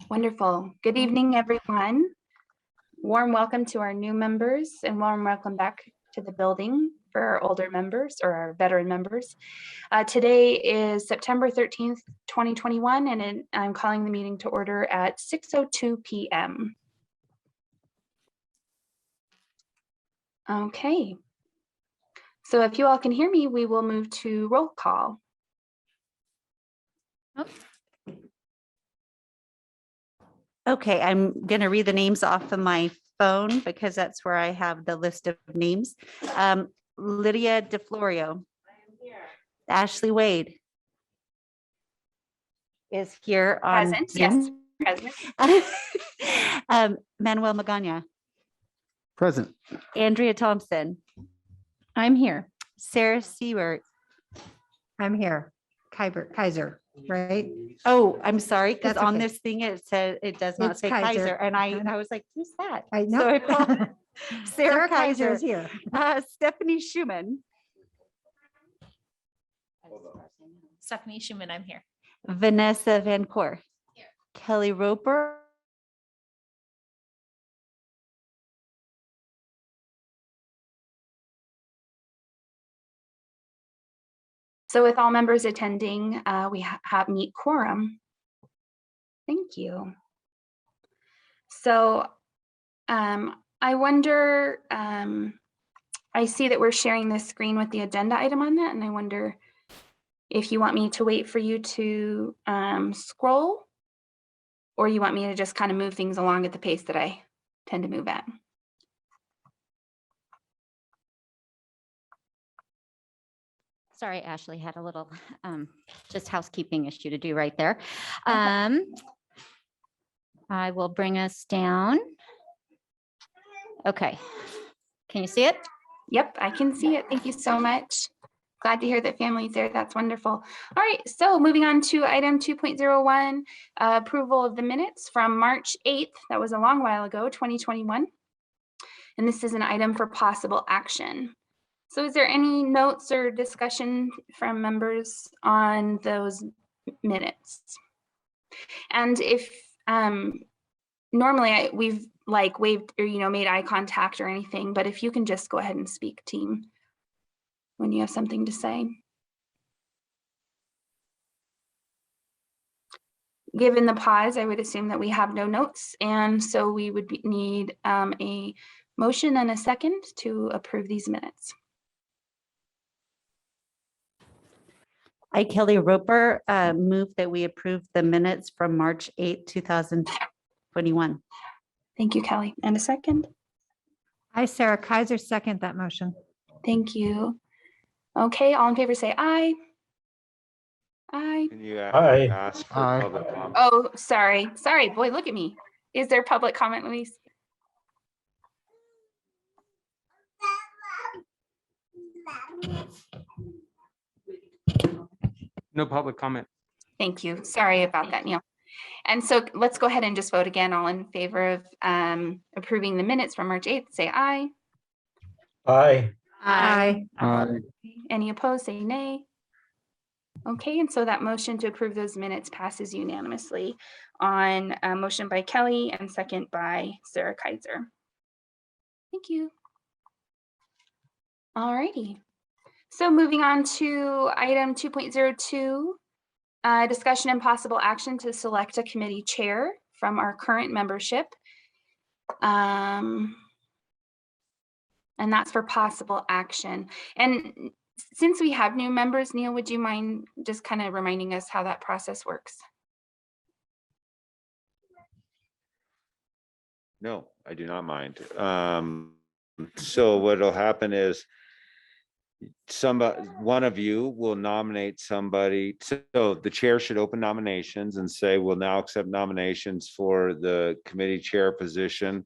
Wonderful. Good evening, everyone. Warm welcome to our new members and warm welcome back to the building for our older members or our veteran members. Today is September 13th, 2021, and I'm calling the meeting to order at 6:02 p.m. Okay. So if you all can hear me, we will move to roll call. Okay, I'm going to read the names off of my phone because that's where I have the list of names. Lydia DeFlorio. Ashley Wade is here on Present, Zoom. yes, present. Manuel Magana. Present. Andrea Thompson. I'm here. Sarah Seward. I'm here. Kaiser, right? Oh, I'm sorry, because That's on okay. this thing it says it does not It's say Kaiser. Kaiser, and I was like, who's that? I know. So I called Sarah Kaiser is here. Stephanie Schumann. Stephanie Schumann, I'm here. Vanessa Van Koor. Here. Kelly Roper. So with all members attending, we have meet quorum. Thank you. So I wonder, I see that we're sharing this screen with the agenda item on that, and I wonder if you want me to wait for you to scroll, or you want me to just kind of move things along at the pace that I tend to move at. Sorry, Ashley had a little just housekeeping issue to do right there. I will bring us down. Okay. Can you see it? Yep, I can see it. Thank you so much. Glad to hear that family's there. That's wonderful. All right, so moving on to item 2.01, approval of the minutes from March 8th. That was a long while ago, 2021. And this is an item for possible action. So is there any notes or discussion from members on those minutes? And if normally we've like waved or made eye contact or anything, but if you can just go ahead and speak, team, when you have something to say. Given the pause, I would assume that we have no notes, and so we would need a motion and a second to approve these minutes. I, Kelly Roper, move that we approve the minutes from March 8th, 2021. Thank you, Kelly. And a second? I, Sarah Kaiser, second that motion. Thank you. Okay, all in favor say aye. Aye. Can you Aye. ask for Aye. public comment? Oh, sorry. Sorry, boy, look at me. Is there public comment, Luis? No public comment. Thank you. Sorry about that, Neil. And so let's go ahead and just vote again. All in favor of approving the minutes from March 8th, say aye. Aye. Aye. Aye. Any opposed, say nay. Okay, and so that motion to approve those minutes passes unanimously on a motion by Kelly and second by Sarah Kaiser. Thank you. All righty. So moving on to item 2.02, discussion and possible action to select a committee chair from our current membership. And that's for possible action. And since we have new members, Neil, would you mind just kind of reminding us how that process works? No, I do not mind. So what'll happen is one of you will nominate somebody. So the chair should open nominations and say, we'll now accept nominations for the committee chair position.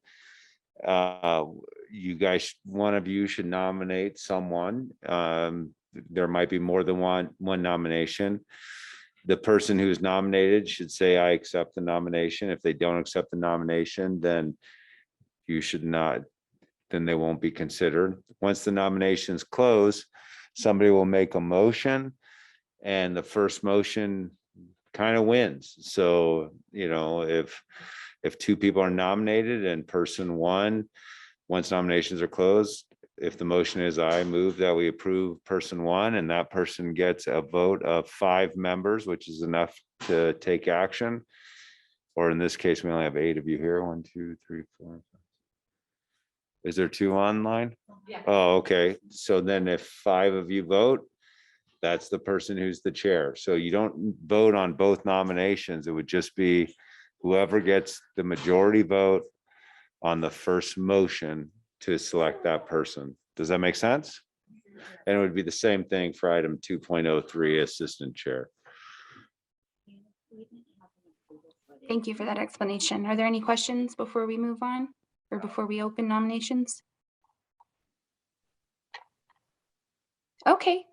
You guys, one of you should nominate someone. There might be more than one nomination. The person who's nominated should say, I accept the nomination. If they don't accept the nomination, then you should not, then they won't be considered. Once the nominations close, somebody will make a motion, and the first motion kind of wins. So, you know, if two people are nominated and person one, once nominations are closed, if the motion is I move that we approve person one and that person gets a vote of 5 members, which is enough to take action. Or in this case, we only have 8 of you here. 1, 2, 3, 4. Is there 2 online? Yeah. Oh, okay. So then if 5 of you vote, that's the person who's the chair. So you don't vote on both nominations. It would just be whoever gets the majority vote on the first motion to select that person. Does that make sense? And it would be the same thing for item 2.03, assistant chair. Thank you for that explanation. Are there any questions before we move on or before we open nominations? Okay,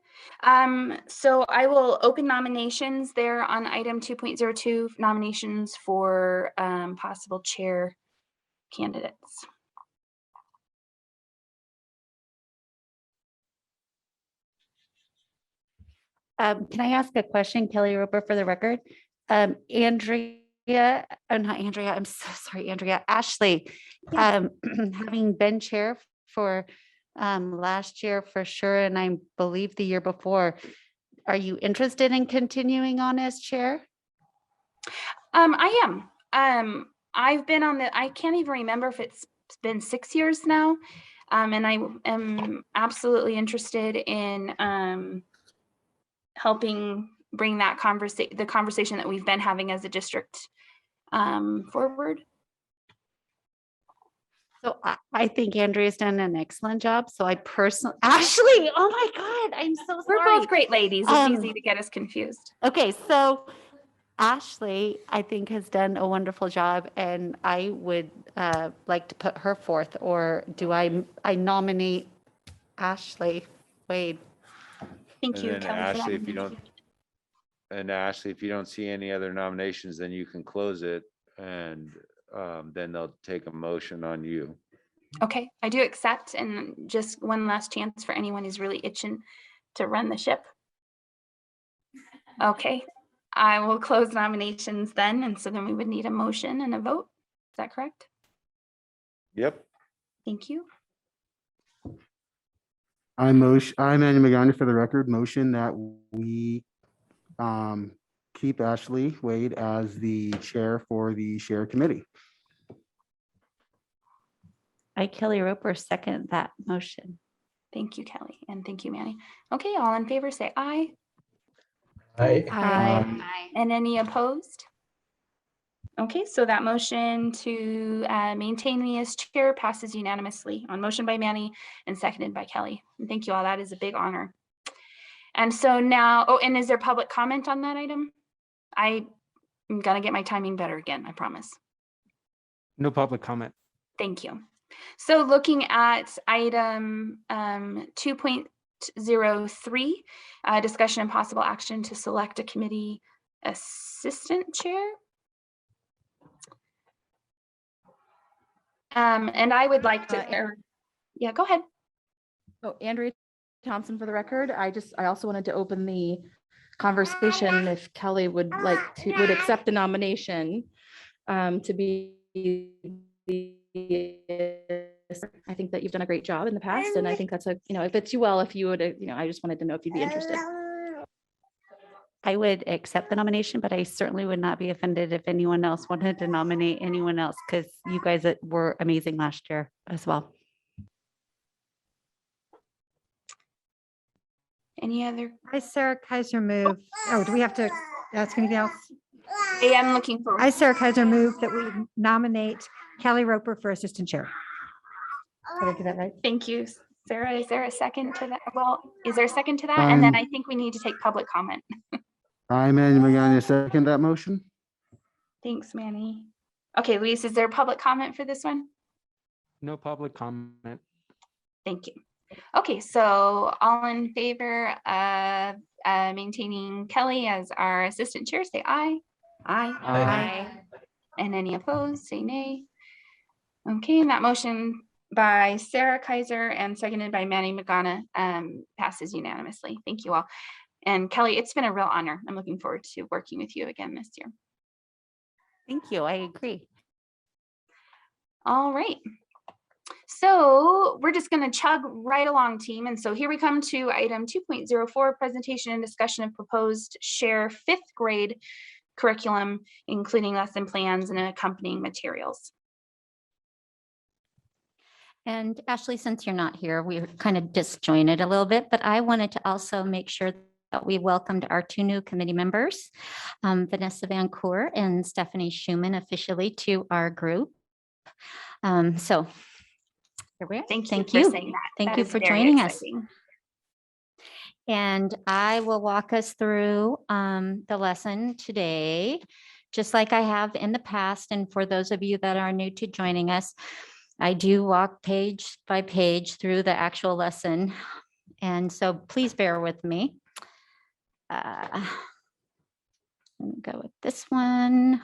so I will open nominations there on item 2.02, nominations for possible chair candidates. Can I ask a question, Kelly Roper, for the record? Andrea, not Andrea, I'm so sorry, Andrea, Ashley, having been chair for last year for sure, and I believe the year before, are you interested in continuing on as chair? I am. I've been on the, I can't even remember if it's been 6 years now. And I am absolutely interested in helping bring that the conversation that we've been having as a district forward. So I think Andrea's done an excellent job. So I personally, Ashley, oh my God, I'm so We're sorry. both great ladies. It's easy to get us confused. Okay, so Ashley, I think, has done a wonderful job, and I would like to put her forth. Or do I nominate Ashley Wade? Thank And you, then Kelly, for Ashley, that. if you don't, and Ashley, if you don't see any other nominations, then you can close it and then they'll take a motion on you. Okay, I do accept, and just one last chance for anyone who's really itching to run the ship. Okay, I will close nominations then, and so then we would need a motion and a vote. Is that correct? Yep. Thank you. I'm Andy McGowan, for the record, motion that we keep Ashley Wade as the chair for the share committee. I, Kelly Roper, second that motion. Thank you, Kelly, and thank you, Manny. Okay, all in favor, say aye. Aye. And any opposed? Okay, so that motion to maintain me as chair passes unanimously on motion by Manny and seconded by Kelly. And thank you all, that is a big honor. And so now, oh, and is there public comment on that item? I'm gonna get my timing better again, I promise. No public comment. Thank you. So looking at item 2.03, discussion and possible action to select a committee assistant chair. And I would like to, yeah, go ahead. Oh, Andrea Thompson for the record. I also wanted to open the conversation if Kelly would accept the nomination to be I think that you've done a great job in the past, and I think that's it fits you well if you would, I just wanted to know if you'd be interested. I would accept the nomination, but I certainly would not be offended if anyone else wanted to nominate anyone else, because you guys were amazing last year as well. Any other? I, Sarah Kaiser, move. Oh, do we have to ask anything else? I am looking for. I, Sarah Kaiser, move that we nominate Kelly Roper for assistant chair. Did I do that right? Thank you, Sarah. Is there a second to that? Well, is there a second to that? And then I think we need to take public comment. I'm Andy McGowan, second that motion. Thanks, Manny. Okay, Luis, is there public comment for this one? No public comment. Thank you. Okay, so all in favor of maintaining Kelly as our assistant chair, say aye. Aye. Aye. And any opposed, say nay. Okay, and that motion by Sarah Kaiser and seconded by Manny Magana passes unanimously. Thank you all. And Kelly, it's been a real honor. I'm looking forward to working with you again this year. Thank you. I agree. All right. So we're just going to chug right along, team. And so here we come to item 2.04, presentation and discussion of proposed share 5th grade curriculum, including lesson plans and accompanying materials. And Ashley, since you're not here, we're kind of disjointed a little bit, but I wanted to also make sure that we welcomed our 2 new committee members, Vanessa Van Coor and Stephanie Schumann, officially to our group. So here we are. Thank Thank you you. for saying that. Thank That you is for very joining us. exciting. And I will walk us through the lesson today, just like I have in the past. And for those of you that are new to joining us, I do walk page by page through the actual lesson. And so please bear with me. Let me go with this one.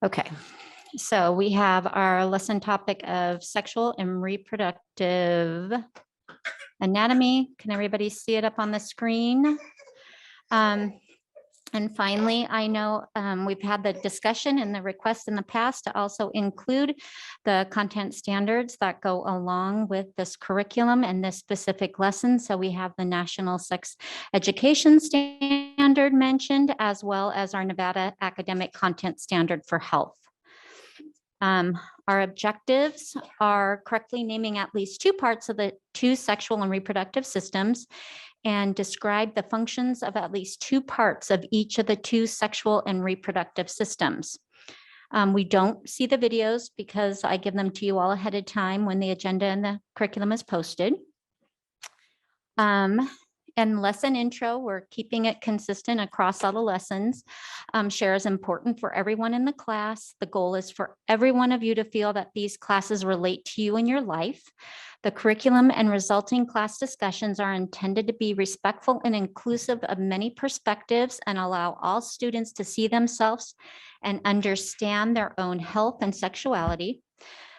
Okay, so we have our lesson topic of sexual and reproductive anatomy. Can everybody see it up on the screen? And finally, I know we've had the discussion and the request in the past to also include the content standards that go along with this curriculum and this specific lesson. So we have the National Sex Education Standard mentioned, as well as our Nevada Academic Content Standard for Health. Our objectives are correctly naming at least 2 parts of the 2 sexual and reproductive systems and describe the functions of at least 2 parts of each of the 2 sexual and reproductive systems. We don't see the videos because I give them to you all ahead of time when the agenda and the curriculum is posted. And lesson intro, we're keeping it consistent across all the lessons. Share is important for everyone in the class. The goal is for every one of you to feel that these classes relate to you in your life. The curriculum and resulting class discussions are intended to be respectful and inclusive of many perspectives and allow all students to see themselves and understand their own health and sexuality.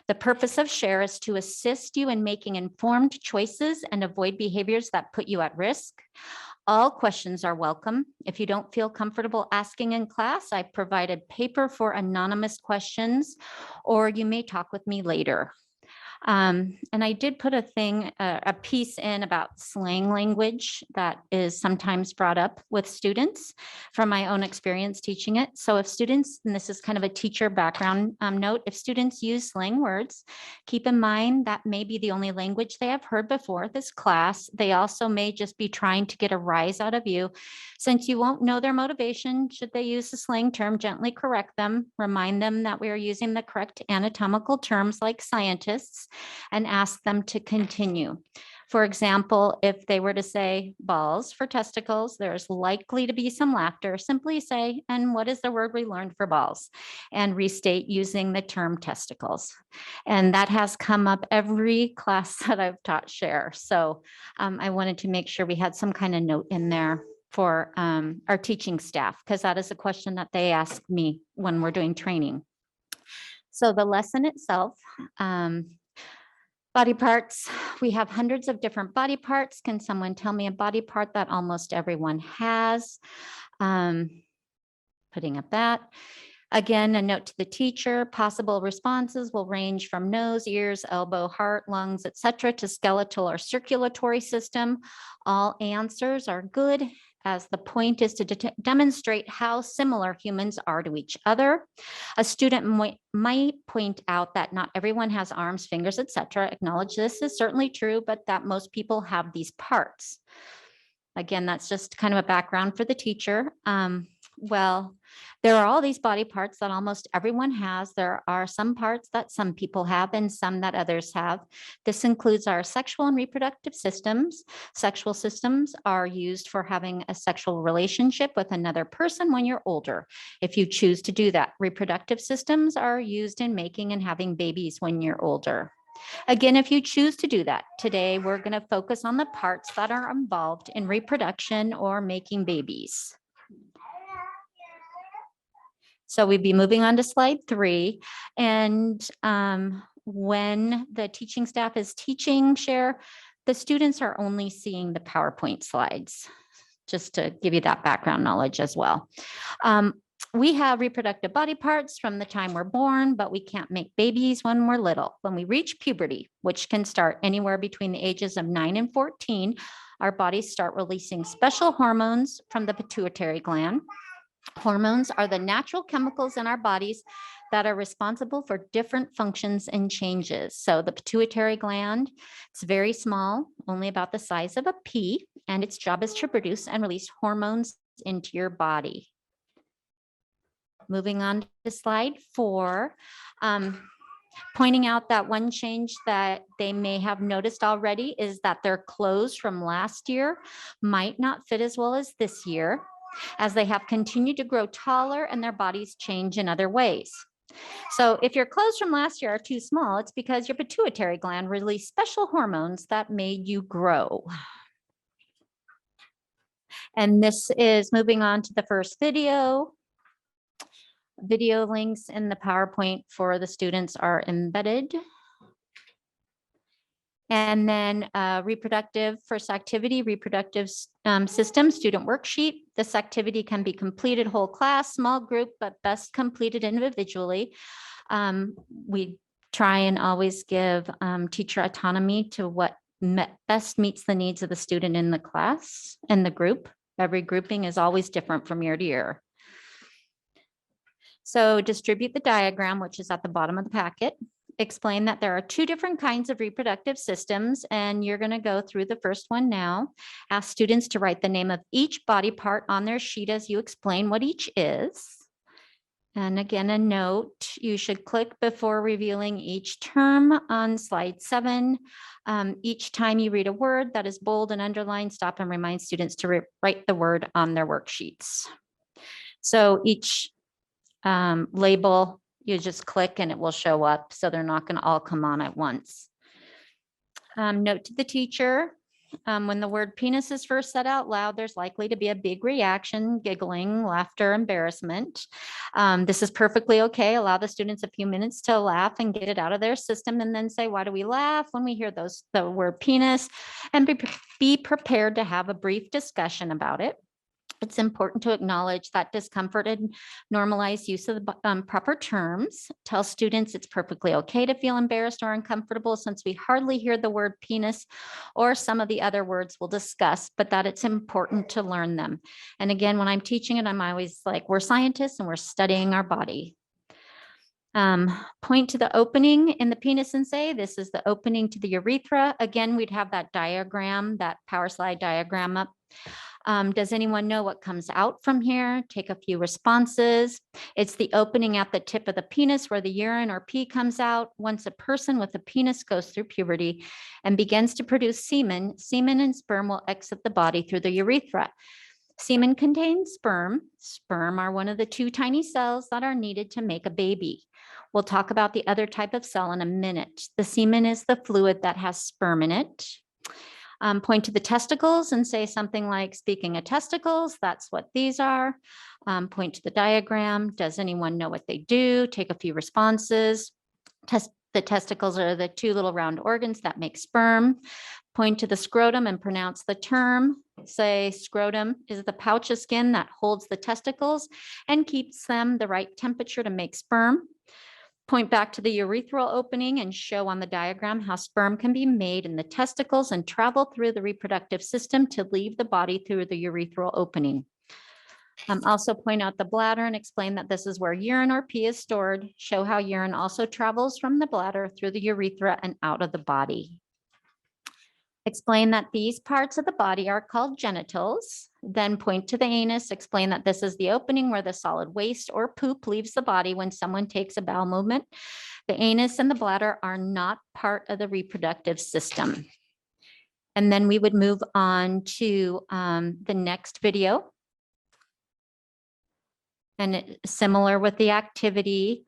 The purpose of Share is to assist you in making informed choices and avoid behaviors that put you at risk. All questions are welcome. If you don't feel comfortable asking in class, I provided paper for anonymous questions, or you may talk with me later. And I did put a piece in about slang language that is sometimes brought up with students from my own experience teaching it. So if students, and this is kind of a teacher background note, if students use slang words, keep in mind that may be the only language they have heard before this class. They also may just be trying to get a rise out of you. Since you won't know their motivation, should they use the slang term, gently correct them, remind them that we are using the correct anatomical terms like scientists, and ask them to continue. For example, if they were to say balls for testicles, there's likely to be some laughter. Simply say, and what is the word we learned for balls? And restate using the term testicles. And that has come up every class that I've taught Share. So I wanted to make sure we had some kind of note in there for our teaching staff, because that is a question that they ask me when we're doing training. So the lesson itself, body parts, we have hundreds of different body parts. Can someone tell me a body part that almost everyone has? Putting up that. Again, a note to the teacher, possible responses will range from nose, ears, elbow, heart, lungs, etc., to skeletal or circulatory system. All answers are good, as the point is to demonstrate how similar humans are to each other. A student might point out that not everyone has arms, fingers, etc. Acknowledge this is certainly true, but that most people have these parts. Again, that's just kind of a background for the teacher. Well, there are all these body parts that almost everyone has. There are some parts that some people have and some that others have. This includes our sexual and reproductive systems. Sexual systems are used for having a sexual relationship with another person when you're older, if you choose to do that. Reproductive systems are used in making and having babies when you're older. Again, if you choose to do that, today we're going to focus on the parts that are involved in reproduction or making babies. So we'd be moving on to slide 3. And when the teaching staff is teaching Share, the students are only seeing the PowerPoint slides, just to give you that background knowledge as well. We have reproductive body parts from the time we're born, but we can't make babies when we're little. When we reach puberty, which can start anywhere between the ages of 9 and 14, our bodies start releasing special hormones from the pituitary gland. Hormones are the natural chemicals in our bodies that are responsible for different functions and changes. So the pituitary gland, it's very small, only about the size of a pea, and its job is to produce and release hormones into your body. Moving on to slide 4, pointing out that one change that they may have noticed already is that their clothes from last year might not fit as well as this year, as they have continued to grow taller and their bodies change in other ways. So if your clothes from last year are too small, it's because your pituitary gland released special hormones that made you grow. And this is moving on to the first video. Video links in the PowerPoint for the students are embedded. And then reproductive first activity, reproductive system student worksheet. This activity can be completed whole class, small group, but best completed individually. We try and always give teacher autonomy to what best meets the needs of the student in the class and the group. Every grouping is always different from year to year. So distribute the diagram, which is at the bottom of the packet. Explain that there are 2 different kinds of reproductive systems, and you're going to go through the first one now. Ask students to write the name of each body part on their sheet as you explain what each is. And again, a note, you should click before revealing each term on slide 7. Each time you read a word that is bold and underlined, stop and remind students to write the word on their worksheets. So each label, you just click and it will show up. So they're not going to all come on at once. Note to the teacher, when the word penis is first said out loud, there's likely to be a big reaction, giggling, laughter, embarrassment. This is perfectly okay. Allow the students a few minutes to laugh and get it out of their system, and then say, why do we laugh when we hear the word penis? And be prepared to have a brief discussion about it. It's important to acknowledge that discomfort and normalize use of the proper terms. Tell students it's perfectly okay to feel embarrassed or uncomfortable, since we hardly hear the word penis or some of the other words we'll discuss, but that it's important to learn them. And again, when I'm teaching it, I'm always like, we're scientists and we're studying our body. Point to the opening in the penis and say, this is the opening to the urethra. Again, we'd have that diagram, that power slide diagram up. Does anyone know what comes out from here? Take a few responses. It's the opening at the tip of the penis where the urine or pee comes out. Once a person with a penis goes through puberty and begins to produce semen, semen and sperm will exit the body through the urethra. Semen contains sperm. Sperm are one of the 2 tiny cells that are needed to make a baby. We'll talk about the other type of cell in a minute. The semen is the fluid that has sperm in it. Point to the testicles and say something like, speaking of testicles, that's what these are. Point to the diagram. Does anyone know what they do? Take a few responses. The testicles are the 2 little round organs that make sperm. Point to the scrotum and pronounce the term. Say scrotum is the pouch of skin that holds the testicles and keeps them the right temperature to make sperm. Point back to the urethral opening and show on the diagram how sperm can be made in the testicles and travel through the reproductive system to leave the body through the urethral opening. Also point out the bladder and explain that this is where urine or pee is stored. Show how urine also travels from the bladder through the urethra and out of the body. Explain that these parts of the body are called genitals. Then point to the anus, explain that this is the opening where the solid waste or poop leaves the body when someone takes a bowel movement. The anus and the bladder are not part of the reproductive system. And then we would move on to the next video. And similar with the activity,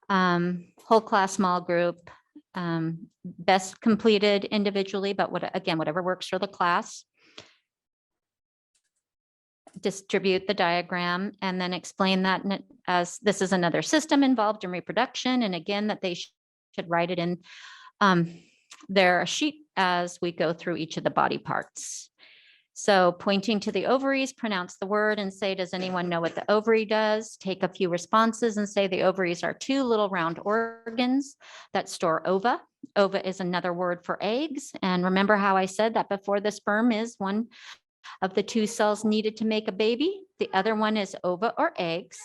whole class, small group, best completed individually, but whatever works for the class. Distribute the diagram and then explain that as this is another system involved in reproduction. And again, that they should write it in their sheet as we go through each of the body parts. So pointing to the ovaries, pronounce the word and say, does anyone know what the ovary does? Take a few responses and say the ovaries are two little round organs that store ova. Ova is another word for eggs. And remember how I said that before the sperm is one of the two cells needed to make a baby? The other one is ova or eggs.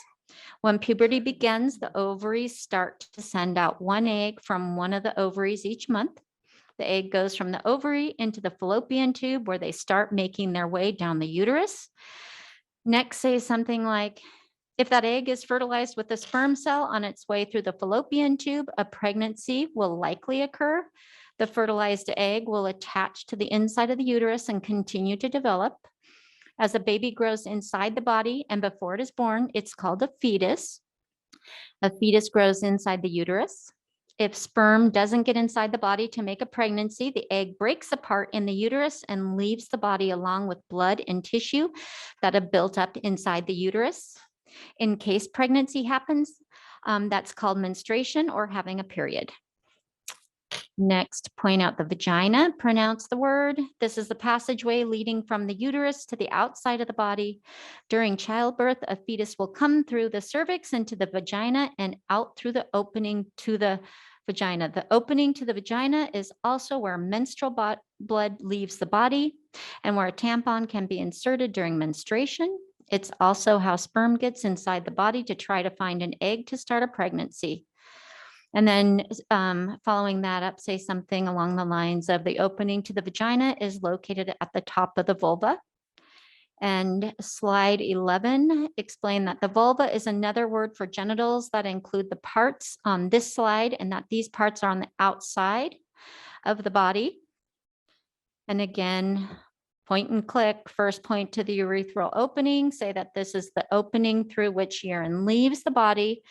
When puberty begins, the ovaries start to send out one egg from one of the ovaries each month. The egg goes from the ovary into the fallopian tube where they start making their way down the uterus. Next, say something like, if that egg is fertilized with a sperm cell on its way through the fallopian tube, a pregnancy will likely occur. The fertilized egg will attach to the inside of the uterus and continue to develop. As a baby grows inside the body and before it is born, it's called a fetus. A fetus grows inside the uterus. If sperm doesn't get inside the body to make a pregnancy, the egg breaks apart in the uterus and leaves the body along with blood and tissue that have built up inside the uterus. In case pregnancy happens, that's called menstruation or having a period. Next, point out the vagina, pronounce the word. This is the passageway leading from the uterus to the outside of the body. During childbirth, a fetus will come through the cervix into the vagina and out through the opening to the vagina. The opening to the vagina is also where menstrual blood leaves the body and where a tampon can be inserted during menstruation. It's also how sperm gets inside the body to try to find an egg to start a pregnancy. And then following that up, say something along the lines of the opening to the vagina is located at the top of the vulva. And slide 11, explain that the vulva is another word for genitals that include the parts on this slide and that these parts are on the outside of the body. And again, point and click, first point to the urethral opening, say that this is the opening through which urine leaves the body.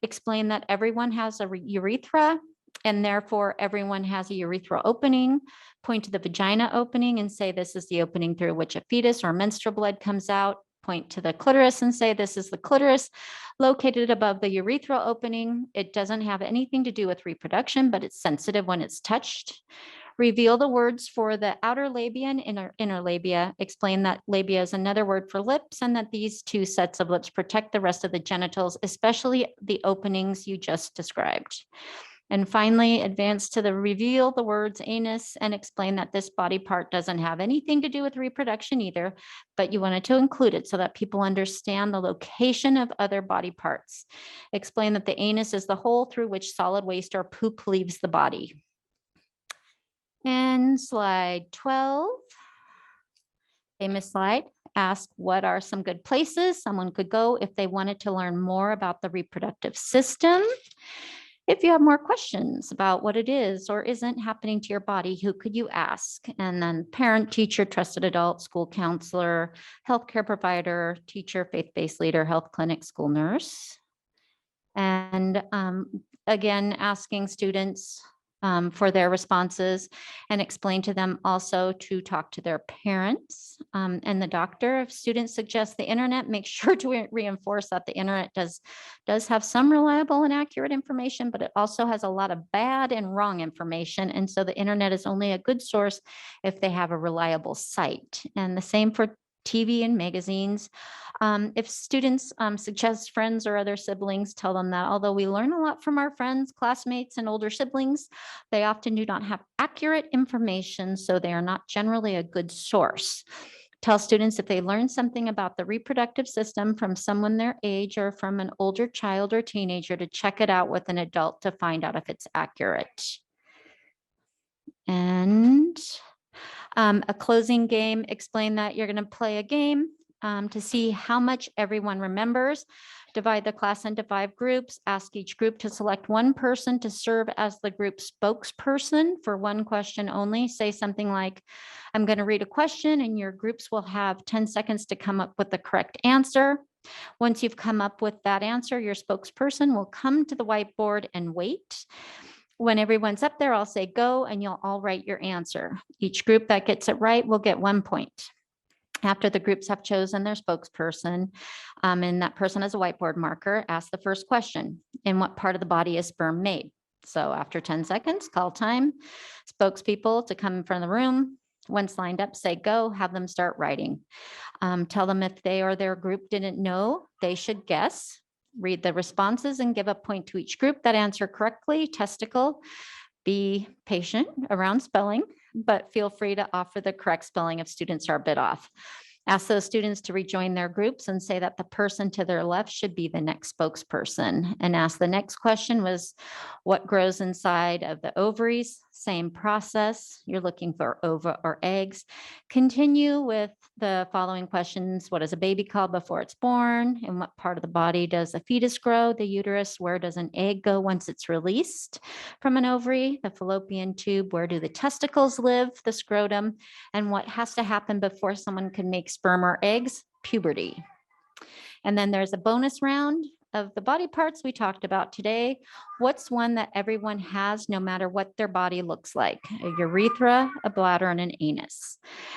Explain that everyone has a urethra and therefore everyone has a urethral opening. Point to the vagina opening and say this is the opening through which a fetus or menstrual blood comes out. Point to the clitoris and say this is the clitoris located above the urethral opening. It doesn't have anything to do with reproduction, but it's sensitive when it's touched. Reveal the words for the outer labia and inner labia. Explain that labia is another word for lips and that these two sets of lips protect the rest of the genitals, especially the openings you just described. And finally, advance to the reveal the words anus and explain that this body part doesn't have anything to do with reproduction either, but you wanted to include it so that people understand the location of other body parts. Explain that the anus is the hole through which solid waste or poop leaves the body. And slide 12, famous slide, ask what are some good places someone could go if they wanted to learn more about the reproductive system. If you have more questions about what it is or isn't happening to your body, who could you ask? And then parent, teacher, trusted adult, school counselor, healthcare provider, teacher, faith-based leader, health clinic, school nurse. And again, asking students for their responses and explain to them also to talk to their parents and the doctor. If students suggest the internet, make sure to reinforce that the internet does have some reliable and accurate information, but it also has a lot of bad and wrong information. And so the internet is only a good source if they have a reliable site. And the same for TV and magazines. If students suggest friends or other siblings, tell them that although we learn a lot from our friends, classmates, and older siblings, they often do not have accurate information, so they are not generally a good source. Tell students if they learn something about the reproductive system from someone their age or from an older child or teenager to check it out with an adult to find out if it's accurate. And a closing game, explain that you're going to play a game to see how much everyone remembers. Divide the class into 5 groups. Ask each group to select one person to serve as the group spokesperson for one question only. Say something like, I'm going to read a question and your groups will have 10 seconds to come up with the correct answer. Once you've come up with that answer, your spokesperson will come to the whiteboard and wait. When everyone's up there, I'll say go and you'll all write your answer. Each group that gets it right will get 1 point. After the groups have chosen their spokesperson and that person has a whiteboard marker, ask the first question. In what part of the body is sperm made? So after 10 seconds, call time, spokespeople to come in front of the room. Once lined up, say go, have them start writing. Tell them if they or their group didn't know, they should guess. Read the responses and give a point to each group that answer correctly. Testicle. Be patient around spelling, but feel free to offer the correct spelling if students are a bit off. Ask those students to rejoin their groups and say that the person to their left should be the next spokesperson. And ask the next question was, what grows inside of the ovaries? Same process. You're looking for ova or eggs. Continue with the following questions. What is a baby called before it's born? In what part of the body does a fetus grow? The uterus. Where does an egg go once it's released from an ovary? The fallopian tube. Where do the testicles live? The scrotum. And what has to happen before someone can make sperm or eggs? Puberty. And then there's a bonus round of the body parts we talked about today. What's one that everyone has no matter what their body looks like? A urethra, a bladder, and an anus.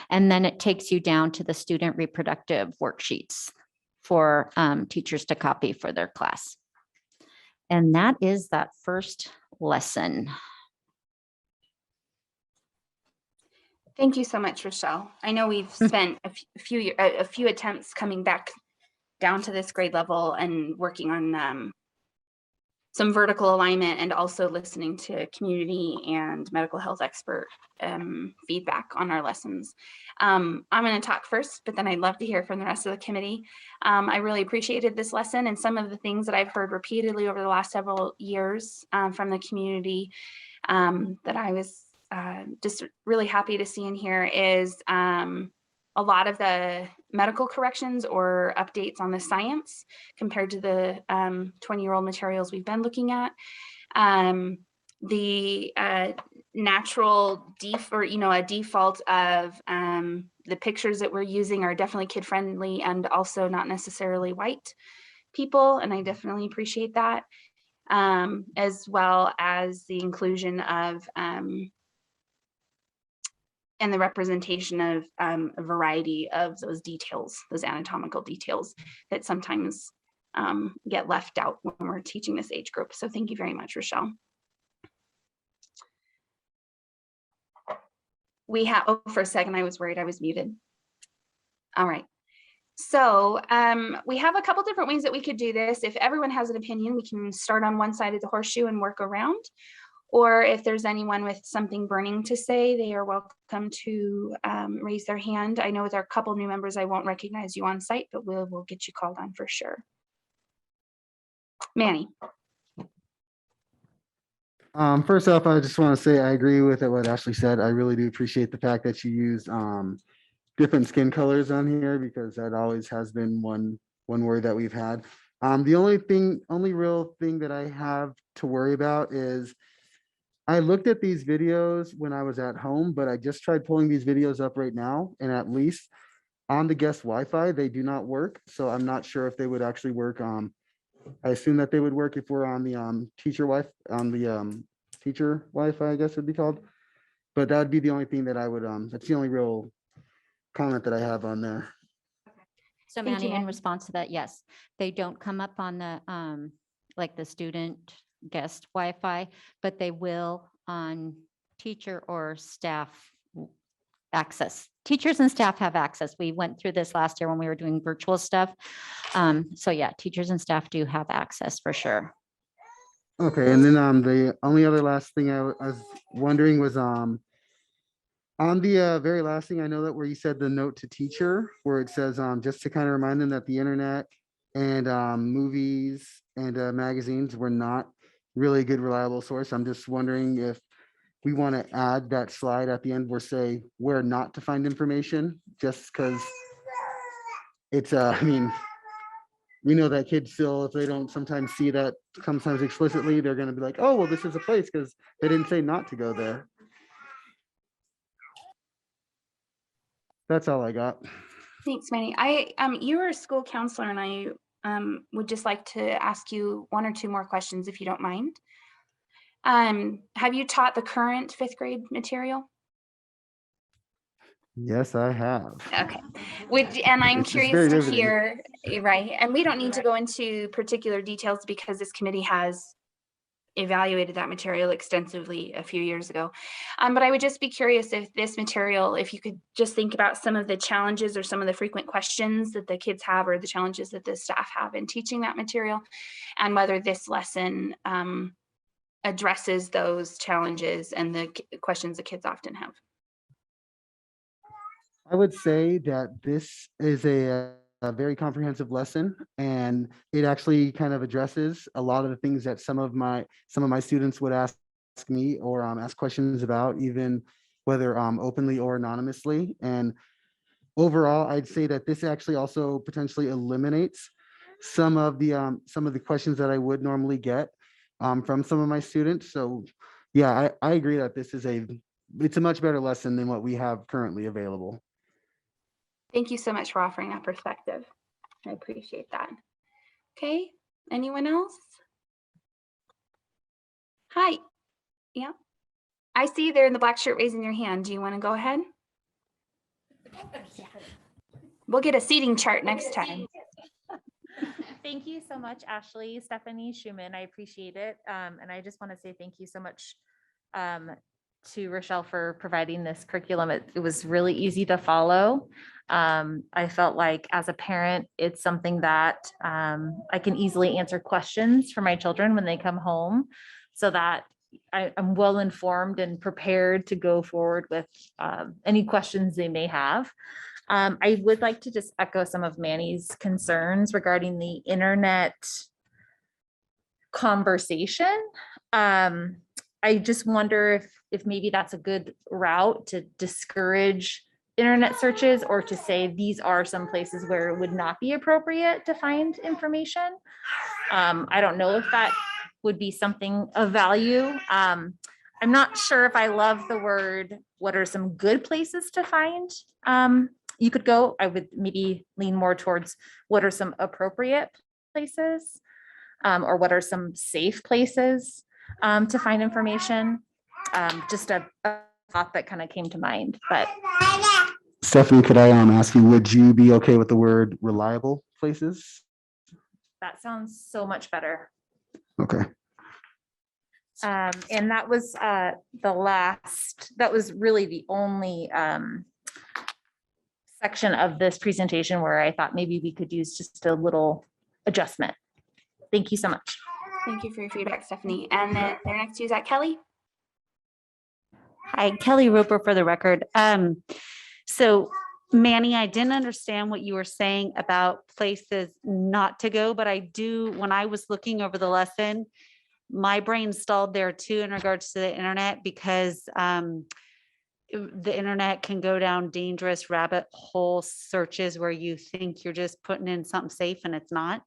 And then it takes you down to the student reproductive worksheets for teachers to copy for their class. And that is that first lesson. Thank you so much, Rochelle. I know we've spent a few attempts coming back down to this grade level and working on some vertical alignment and also listening to community and medical health expert feedback on our lessons. I'm going to talk first, but then I'd love to hear from the rest of the committee. I really appreciated this lesson and some of the things that I've heard repeatedly over the last several years from the community that I was just really happy to see in here is a lot of the medical corrections or updates on the science compared to the 20-year-old materials we've been looking at. The natural a default of the pictures that we're using are definitely kid friendly and also not necessarily white people, and I definitely appreciate that, as well as the inclusion of and the representation of a variety of those details, those anatomical details that sometimes get left out when we're teaching this age group. So thank you very much, Rochelle. We have, oh, for a second, I was worried I was muted. All right. So we have a couple different ways that we could do this. If everyone has an opinion, we can start on one side of the horseshoe and work around. Or if there's anyone with something burning to say, they are welcome to raise their hand. I know with our couple new members, I won't recognize you on site, but we'll get you called on for sure. Manny. First off, I just want to say I agree with what Ashley said. I really do appreciate the fact that you used different skin colors on here, because that always has been one worry that we've had. The only real thing that I have to worry about is I looked at these videos when I was at home, but I just tried pulling these videos up right now, and at least on the guest Wi-Fi, they do not work. So I'm not sure if they would actually work. I assume that they would work if we're on the teacher Wi-Fi, I guess it'd be called. But that would be the only thing that I would, that's the only real comment that I have on there. So Thank you, Manny, in Manny. response to that, yes, they don't come up on the like the student guest Wi-Fi, but they will on teacher or staff access. Teachers and staff have access. We went through this last year when we were doing virtual stuff. So yeah, teachers and staff do have access for sure. Okay, and then the only other last thing I was wondering was on the very last thing, I know that where you said the note to teacher, where it says just to kind of remind them that the internet and movies and magazines were not really a good reliable source. I'm just wondering if we want to add that slide at the end where say where not to find information, just because it's I mean, we know that kids still, if they don't sometimes see that sometimes explicitly, they're going to be like, oh, well, this is a place because they didn't say not to go there. That's all I got. Thanks, Manny. You're a school counselor, and I would just like to ask you one or two more questions if you don't mind. Have you taught the current 5th grade material? Yes, I have. Okay. And I'm It's very curious to riveting. hear, right? And we don't need to go into particular details because this committee has evaluated that material extensively a few years ago. But I would just be curious if this material, if you could just think about some of the challenges or some of the frequent questions that the kids have, or the challenges that the staff have in teaching that material, and whether this lesson addresses those challenges and the questions the kids often have. I would say that this is a very comprehensive lesson, and it actually kind of addresses a lot of the things that some of my students would ask me, or ask questions about, even whether openly or anonymously. And overall, I'd say that this actually also potentially eliminates some of the questions that I would normally get from some of my students. So yeah, I agree that it's a much better lesson than what we have currently available. Thank you so much for offering that perspective. I appreciate that. Okay, anyone else? Hi. Yeah. I see you there in the black shirt raising your hand. Do you want to go ahead? We'll get a seating chart next time. Thank you so much, Ashley. Stephanie Schumann, I appreciate it. And I just want to say thank you so much to Rochelle for providing this curriculum. It was really easy to follow. I felt like as a parent, it's something that I can easily answer questions for my children when they come home, so that I'm well informed and prepared to go forward with any questions they may have. I would like to just echo some of Manny's concerns regarding the internet conversation. I just wonder if maybe that's a good route to discourage internet searches, or to say these are some places where it would not be appropriate to find information. I don't know if that would be something of value. I'm not sure if I love the word, what are some good places to find you could go. I would maybe lean more towards what are some appropriate places, or what are some safe places to find information. Just a thought that kind of came to mind. But Stephanie, could I ask you, would you be okay with the word reliable places? that sounds so much better. Okay. And that was that was really the only section of this presentation where I thought maybe we could use just a little adjustment. Thank you so much. Thank you for your feedback, Stephanie. And then there next to you is that Kelly. Hi, Kelly Roper for the record. So Manny, I didn't understand what you were saying about places not to go, but I do, when I was looking over the lesson, my brain stalled there too in regards to the internet, because the internet can go down dangerous rabbit hole searches where you think you're just putting in something safe and it's not.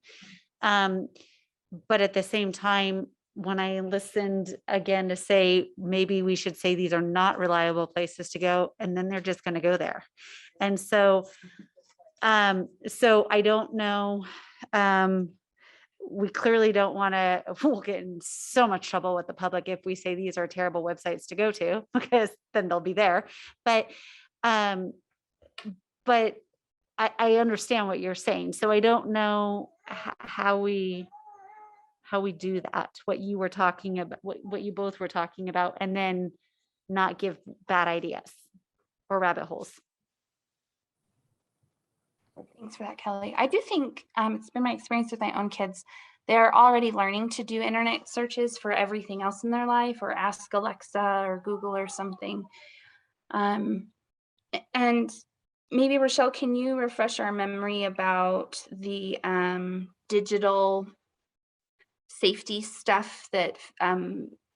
But at the same time, when I listened again to say, maybe we should say these are not reliable places to go, and then they're just going to go there. And so, so I don't know. We clearly don't want to, we'll get in so much trouble with the public if we say these are terrible websites to go to, because then they'll be there. But I understand what you're saying. So I don't know how we do that, what you were talking about, what you both were talking about, and then not give bad ideas or rabbit holes. Thanks for that, Kelly. I do think it's been my experience with my own kids. They're already learning to do internet searches for everything else in their life, or ask Alexa or Google or something. And maybe Rochelle, can you refresh our memory about the digital safety stuff that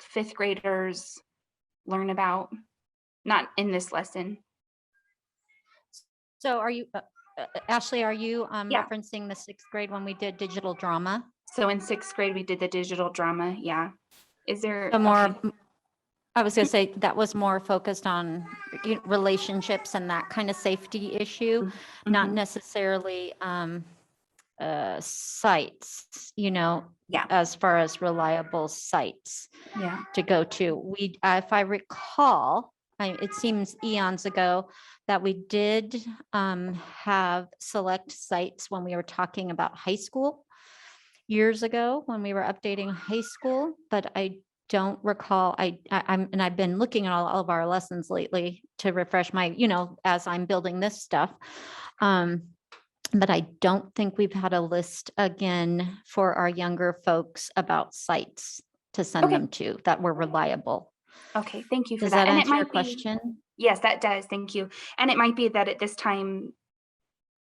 fifth graders learn about? Not in this lesson. So are you, Ashley, are you Yeah. referencing the sixth grade when we did digital drama? So in sixth grade, we did the digital drama. Yeah. Is there So more, okay. I was gonna say that was more focused on relationships and that kind of safety issue, not Mhm. necessarily sites, Yeah. as far as reliable sites Yeah. to go to. We, if I recall, it seems eons ago that we did have select sites when we were talking about high school years ago when we were updating high school, but I don't recall, and I've been looking at all of our lessons lately to refresh my, as I'm building this stuff. But I don't think we've had a list again for our younger folks about sites to send Okay. them to that were reliable. Okay, thank you for Does that. that And it answer your might be, question? yes, that does. Thank you. And it might be that at this time,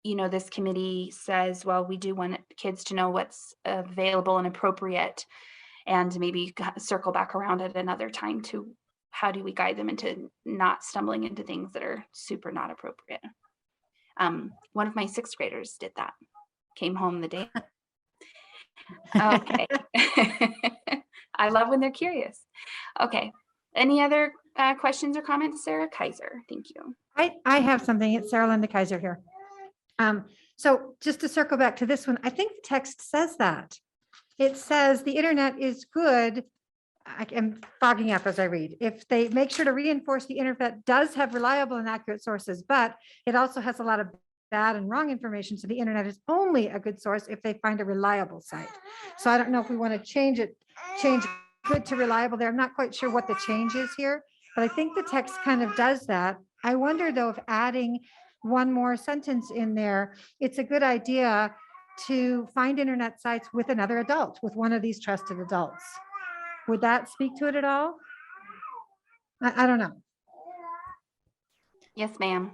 this committee says, well, we do want kids to know what's available and appropriate, and maybe circle back around at another time to how do we guide them into not stumbling into things that are super not appropriate. One of my 6th graders did that. Came home the day. Okay. I love when they're curious. Okay. Any other questions or comments, Sarah Kaiser? Thank you. I have something. It's Sarah Linda Kaiser here. So just to circle back to this one, I think the text says that. It says the internet is good. I am fogging up as I read. If they make sure to reinforce the internet does have reliable and accurate sources, but it also has a lot of bad and wrong information. So the internet is only a good source if they find a reliable site. So I don't know if we want to change good to reliable there. I'm not quite sure what the change is here, but I think the text kind of does that. I wonder though, if adding one more sentence in there, it's a good idea to find internet sites with another adult, with one of these trusted adults. Would that speak to it at all? I don't know. Yes, ma'am.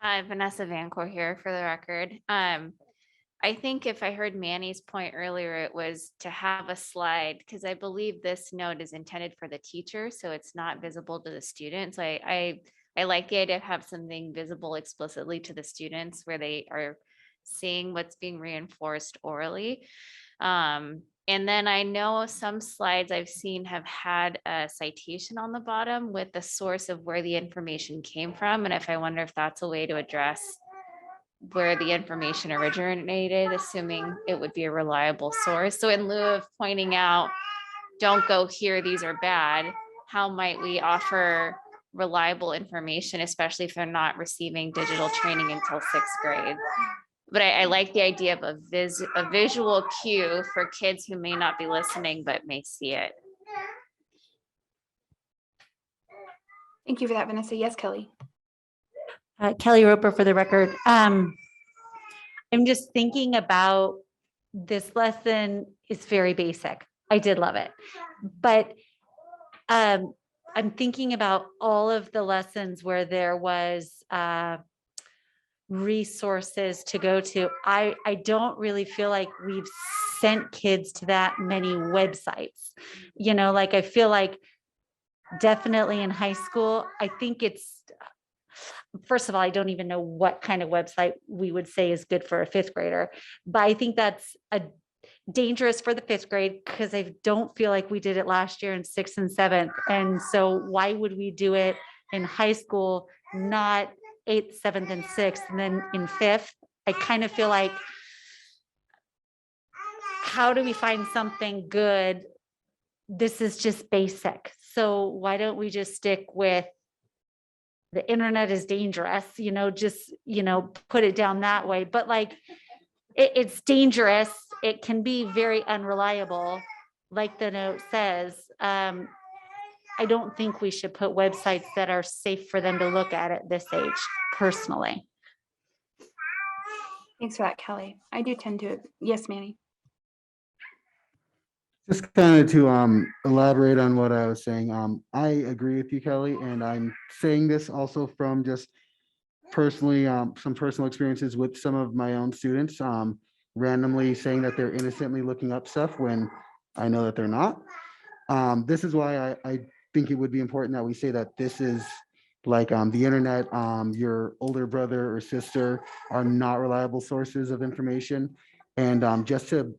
Vanessa Vancourt here for the record. I think if I heard Manny's point earlier, it was to have a slide, because I believe this note is intended for the teacher, so it's not visible to the students. I like the idea of have something visible explicitly to the students where they are seeing what's being reinforced orally. And then I know some slides I've seen have had a citation on the bottom with the source of where the information came from. And I wonder if that's a way to address where the information originated, assuming it would be a reliable source. So in lieu of pointing out, don't go here, these are bad, how might we offer reliable information, especially if they're not receiving digital training until 6th grade? But I like the idea of a visual cue for kids who may not be listening, but may see it. Thank you for that, Vanessa. Yes, Kelly. Kelly Roper for the record. I'm just thinking about this lesson is very basic. I did love it. But I'm thinking about all of the lessons where there was resources to go to. I don't really feel like we've sent kids to that many websites. Like I feel like definitely in high school, I think it's, first of all, I don't even know what kind of website we would say is good for a 5th grader, but I think that's dangerous for the 5th grade because I don't feel like we did it last year in 6th and 7th. And so why would we do it in high school, not 8th, 7th, and 6th, and then in 5th? I kind of feel like, how do we find something good? This is just basic. So why don't we just stick with the internet is dangerous, just, put it down that way. But like, it's dangerous. It can be very unreliable. Like the note says, I don't think we should put websites that are safe for them to look at this age, personally. Thanks for that, Kelly. I do tend to. Yes, Manny. Just kind of to elaborate on what I was saying, I agree with you, Kelly, and I'm saying this also from just personally, some personal experiences with some of my own students, randomly saying that they're innocently looking up stuff when I know that they're not. This is why I think it would be important that we say that this is like the internet, your older brother or sister are not reliable sources of information. And just to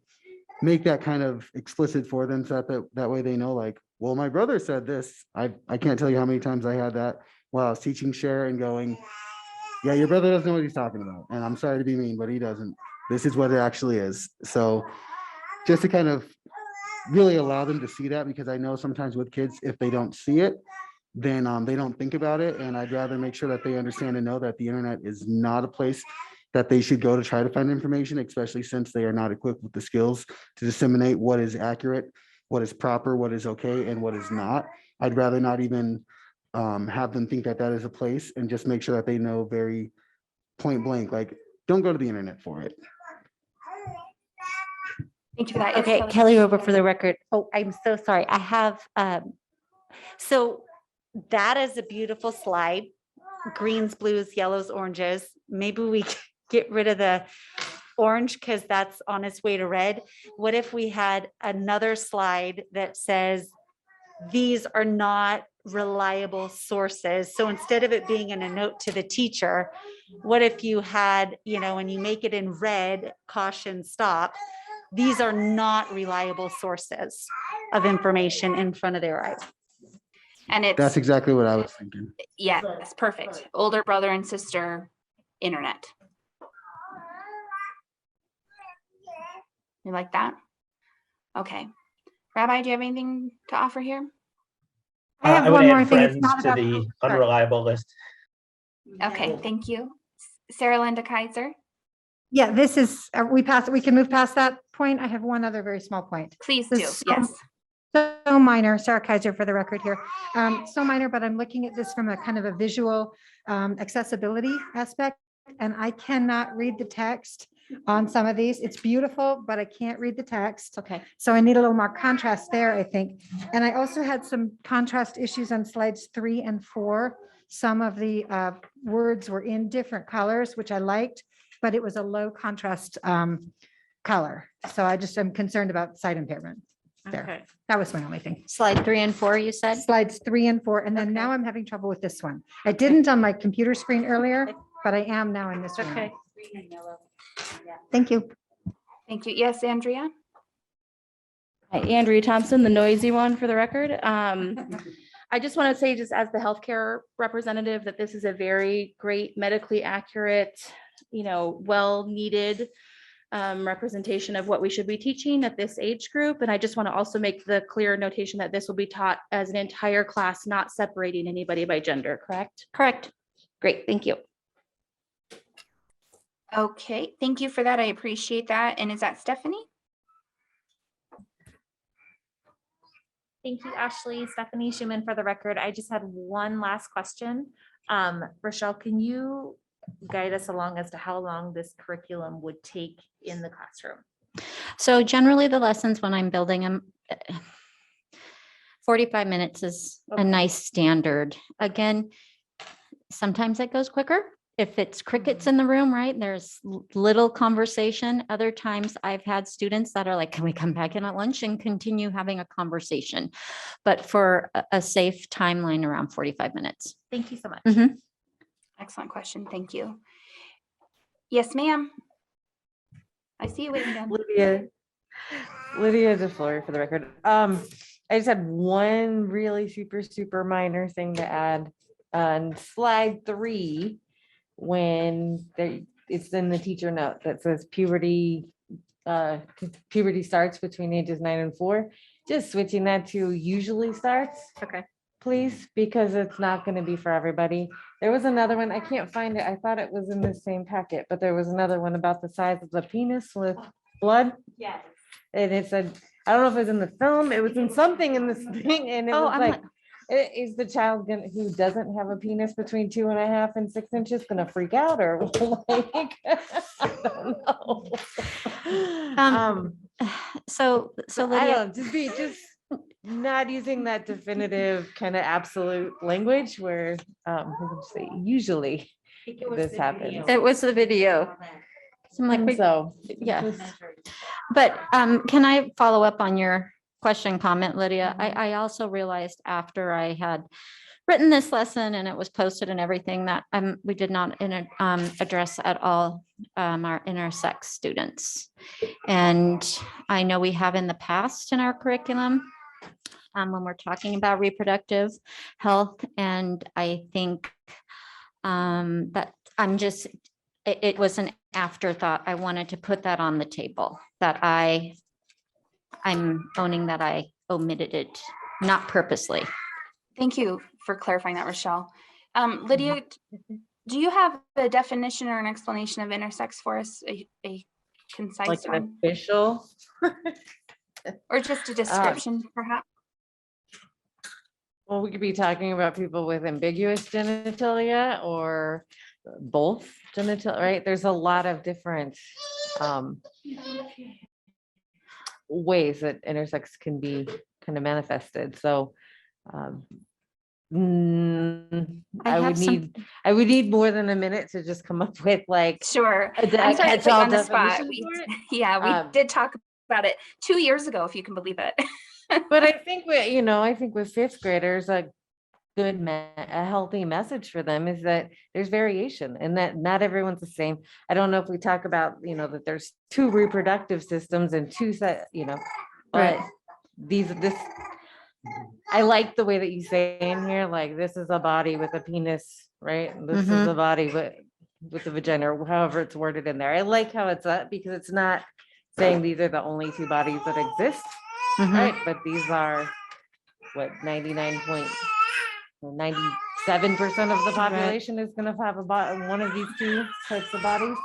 make that kind of explicit for them so that way they know, like, well, my brother said this. I can't tell you how many times I had that while I was teaching share and going, yeah, your brother doesn't know what he's talking about. And I'm sorry to be mean, but he doesn't. This is what it actually is. So just to kind of really allow them to see that, because I know sometimes with kids, if they don't see it, then they don't think about it. And I'd rather make sure that they understand and know that the internet is not a place that they should go to try to find information, especially since they are not equipped with the skills to disseminate what is accurate what is proper, what is okay, and what is not. I'd rather not even have them think that that is a place, and just make sure that they know very point blank, like, don't go to the internet for it. Thank you for that. Yes, Okay, Kelly Rover for the record. Oh, I'm so sorry. I have, so that is a beautiful slide. Greens, blues, yellows, oranges. Maybe we get rid of the orange because that's on its way to red. What if we had another slide that says, these are not reliable sources? So instead of it being in a note to the teacher, what if you had, when you make it in red, caution, stop, these are not reliable sources of information in front of their eyes. And it's, That's exactly what I was thinking. yeah, it's perfect. Older brother and sister internet. You like that? Okay. Rabbi, do you have anything to offer here? I have I would one more add thing. It's friends not to about the sorry. unreliable list. Okay, thank you. Sarah Linda Kaiser, Yeah, this is, we can move past that point. I have one other very small point. please This do. is Yes. So minor, Sarah Kaiser for the record here. So minor, but I'm looking at this from a kind of a visual accessibility aspect. And I cannot read the text on some of these. It's beautiful, but I can't read the text. Okay. So I need a little more contrast there, I think. And I also had some contrast issues on slides 3 and 4. Some of the words were in different colors, which I liked, but it was a low contrast color. So I just am concerned about sight impairment there. Okay. That was my only thing. Slide 3 and 4, you said? Slides 3 and 4, and then now I'm having trouble with this one. I didn't on my computer screen earlier, but I am now in this one. Okay. Thank you. Thank you. Yes, Andrea? Hi, Andrea Thompson, the noisy one for the record. I just want to say, just as the healthcare representative, that this is a very great medically accurate, well-needed representation of what we should be teaching at this age group. And I just want to also make the clear notation that this will be taught as an entire class, not separating anybody by gender, correct? Correct. Great, thank you. Okay, thank you for that. I appreciate that. And is that Stephanie? Thank you, Ashley. Stephanie Schumann for the record. I just had one last question. Rochelle, can you guide us along as to how long this curriculum would take in the classroom? So generally the lessons when I'm building them, 45 minutes is a nice standard. Again, sometimes it goes quicker. If it's crickets in the room, right, there's little conversation. Other times I've had students that are like, can we come back in at lunch and continue having a conversation? But for a safe timeline, around 45 minutes. Thank you so much. Mhm. Excellent question. Thank you. Yes, ma'am. I see you waiting down. Lydia DeFleur for the record. I just had one really super minor thing to add on slide 3 when it's in the teacher note that says puberty starts between ages 9 and 4. Just switching that to usually starts. Okay. Please, because it's not going to be for everybody. There was another one, I can't find it. I thought it was in the same packet, but there was another one about the size of the penis with blood. Yes. And it said, I don't know if it was in the film, it was in something in this thing, and it was I'm like, is the child who doesn't have a penis between 2.5 and 6 inches gonna freak out, or like, I don't know. So I Lydia, don't, just not using that definitive kind of absolute language where, we can say usually this happens. it was the video. So I'm like, So, yeah. But can I follow up on your question, comment, Lydia? I also realized after I had written this lesson and it was posted and everything that we did not address at all our intersex students. And I know we have in the past in our curriculum when we're talking about reproductive health. And I think that it was an afterthought. I wanted to put that on the table, that I'm owning that I omitted it, not purposely. Thank you for clarifying that, Rochelle. Lydia, do you have a definition or an explanation of intersex for us? A concise like an one? official. Or just a description, perhaps? Well, we could be talking about people with ambiguous genitalia or both genital, right? There's a lot of different ways that intersex can be kind of manifested. So I have some- I would need more than a minute to just come up with like Sure. a I'm sorry to put you catch-all on the spot. definition We, for it. yeah, we Um, did talk about it 2 years ago, if you can believe it. But I think I think with fifth graders, a healthy message for them is that there's variation and that not everyone's the same. I don't know if we talk about, that there's two reproductive systems and two set, but I like the way that you say in here, like, this is a body with a penis, right? This is Mhm. a body with a vagina, or however it's worded in there. I like how it's up because it's not saying these are the only two bodies that exist, Mhm. right? But these are what 97% of the population is gonna have one of these two types of bodies.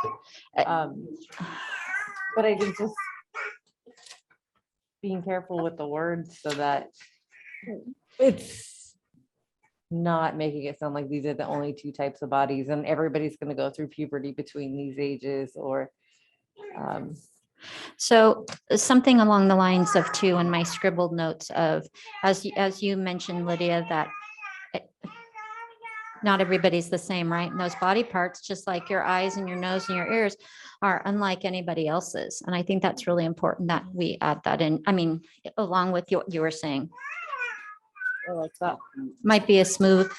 But I think just being careful with the words so that it's not making it sound like these are the only two types of bodies and everybody's gonna go through puberty between these ages or So something along the lines of two in my scribbled notes of, as you mentioned, Lydia, that not everybody's the same, right? And those body parts, just like your eyes and your nose and your ears, are unlike anybody else's. And I think that's really important that we add that in. I mean, along with what you were saying. I like that. Might be a smooth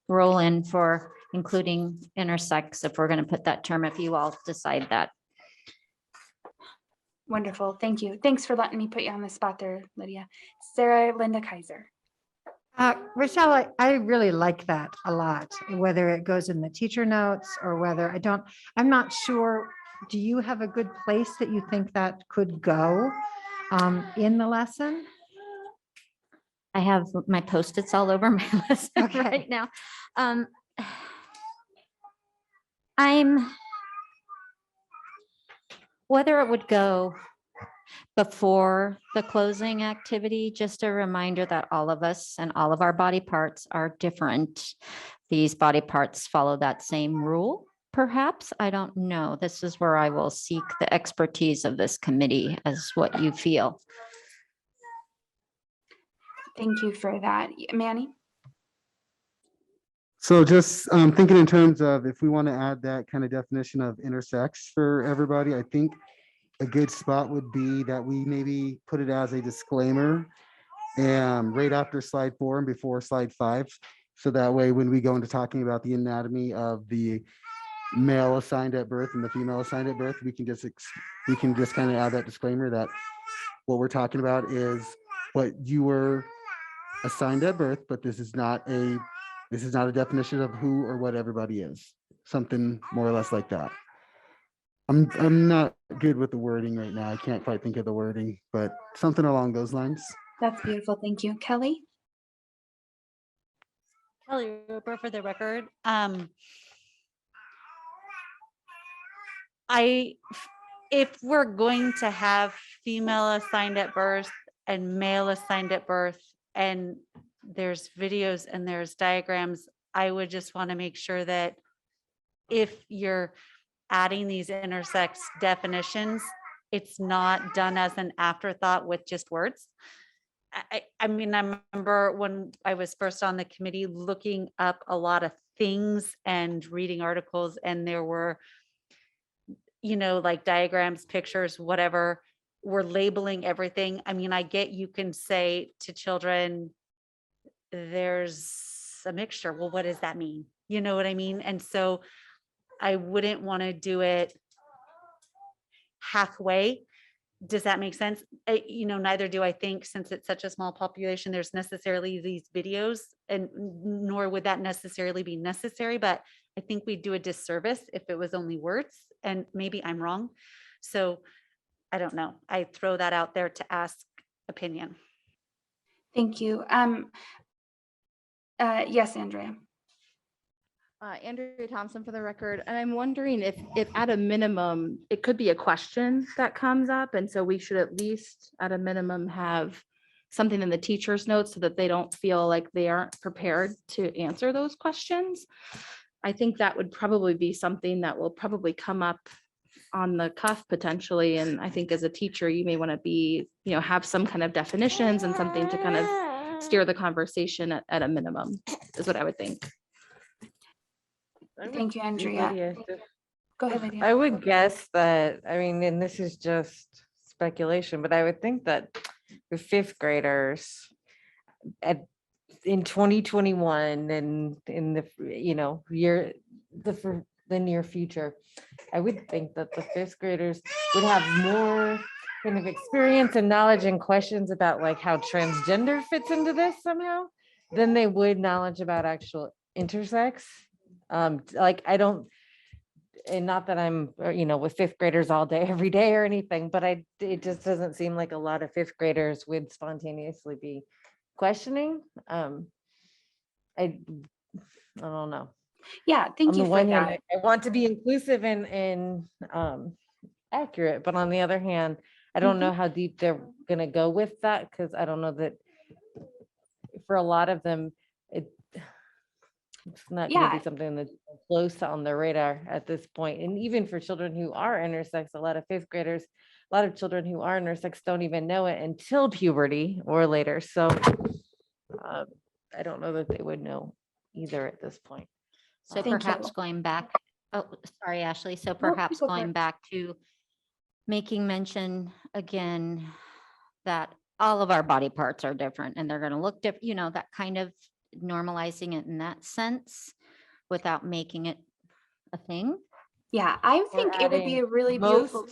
roll in for including intersex if we're going to put that term, if you all decide that. Wonderful. Thank you. Thanks for letting me put you on the spot there, Lydia. Sarah Linda Kaiser. Rochelle, I really like that a lot, whether it goes in the teacher notes or whether I'm not sure. Do you have a good place that you think that could go in the lesson? I have my Post-its all over my list Okay. right now. Whether it would go before the closing activity, just a reminder that all of us and all of our body parts are different. These body parts follow that same rule, perhaps. I don't know. This is where I will seek the expertise of this committee as what you feel. Thank you for that. Manny? So just thinking in terms of if we want to add that kind of definition of intersex for everybody, I think a good spot would be that we maybe put it as a disclaimer and right after slide 4 and before slide 5. So that way, when we go into talking about the anatomy of the male assigned at birth and the female assigned at birth, we can just kind of add that disclaimer that what we're talking about is what you were assigned at birth, but this is not a definition of who or what everybody is. Something more or less like that. I'm not good with the wording right now. I can't quite think of the wording, but something along those lines. That's beautiful. Thank you. Kelly? Kelly Roper for the record. If we're going to have female assigned at birth and male assigned at birth, and there's videos and there's diagrams, I would just want to make sure that if you're adding these intersex definitions, it's not done as an afterthought with just words. I mean, I remember when I was first on the committee looking up a lot of things and reading articles, and there were, like diagrams, pictures, whatever, we're labeling everything. I mean, I get you can say to children, there's a mixture. Well, what does that mean? You know what I mean? And so I wouldn't want to do it halfway. Does that make sense? Neither do I think, since it's such a small population, there's necessarily these videos, and nor would that necessarily be necessary, but I think we'd do a disservice if it was only words, and maybe I'm wrong. So I don't know. I throw that out there to ask opinion. Thank you. Yes, Andrea. Andrea Thompson for the record, and I'm wondering if at a minimum, it could be a question that comes up, and so we should at least at a minimum have something in the teacher's notes so that they don't feel like they aren't prepared to answer those questions. I think that would probably be something that will probably come up on the cuff potentially, and I think as a teacher, you may want to be, have some kind of definitions and something to kind of steer the conversation at a minimum, is what I would think. Thank you, Andrea. Lydia, Go ahead, Lydia. I would guess that, I mean, and this is just speculation, but I would think that the fifth graders in 2021 and in the, the near future, I would think that the fifth graders would have more kind of experience and knowledge and questions about like how transgender fits into this somehow than they would knowledge about actual intersex. Like I don't, and not that I'm, with fifth graders all day, every day or anything, but it just doesn't seem like a lot of fifth graders would spontaneously be questioning. I don't know. Yeah, thank On you the for one that. hand, I want to be inclusive and accurate, but on the other hand, I don't know how deep they're gonna go with that, because I don't know that for a lot of them, it's not gonna Yeah. be something that's close on the radar at this point. And even for children who are intersex, a lot of fifth graders, a lot of children who are intersex don't even know it until puberty or later. So I don't know that they would know either at this point. So Thank perhaps you. going back, oh, sorry, Ashley. So No, perhaps go for going it. back to making mention again that all of our body parts are different and they're going to look different, that kind of normalizing it in that sense without making it a thing. Yeah, I Or think it would be adding a really beautiful.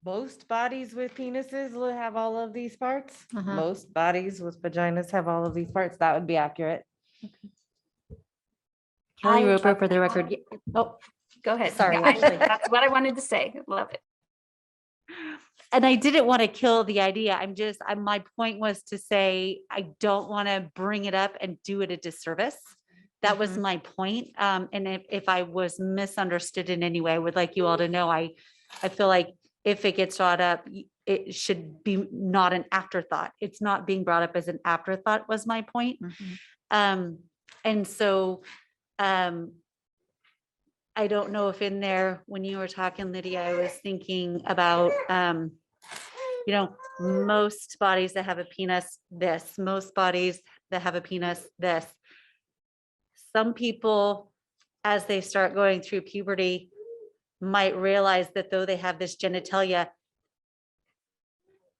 Most bodies with penises will have all of these parts. Uh-huh. Most bodies with vaginas have all of these parts. That would be accurate. Kelly I Roper love for the that. record. Oh, Go ahead. Sorry, Yeah, Ashley. that's what I wanted to say. Love it. And I didn't want to kill the idea. My point was to say, I don't want to bring it up and do it a disservice. That was my point. And if I was misunderstood in any way, I would like you all to know, I feel like if it gets brought up, it should be not an afterthought. It's not being brought up as an afterthought was my point. And so, I don't know if in there, when you were talking, Lydia, I was thinking about, most bodies that have a penis, this, most bodies that have a penis, this. Some people, as they start going through puberty, might realize that though they have this genitalia,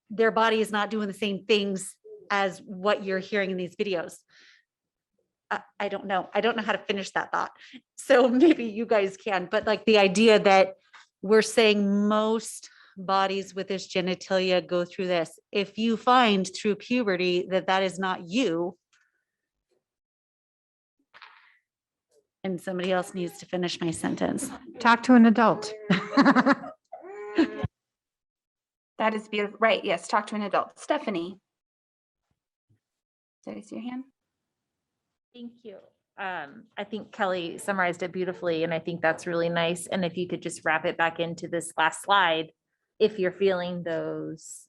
their body is not doing the same things as what you're hearing in these videos. I don't know. I don't know how to finish that thought. So maybe you guys can, but like the idea that we're saying most bodies with this genitalia go through this. If you find through puberty that that is not you, and somebody else needs to finish my sentence. Talk to an adult. That is beautiful. Right. Yes. Talk to an adult. Stephanie. Did I see your hand? Thank you. I think Kelly summarized it beautifully, and I think that's really nice. And if you could just wrap it back into this last slide, if you're feeling those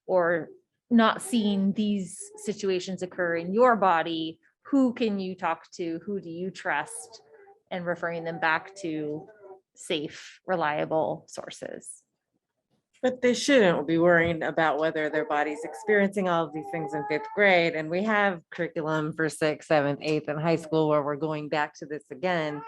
or not seeing these situations occur in your body, who can you talk to? Who do you trust? And referring them back to safe, reliable sources. But they shouldn't be worrying about whether their body's experiencing all of these things in fifth grade. And we have curriculum for sixth, seventh, eighth, and high school where we're going back to this again.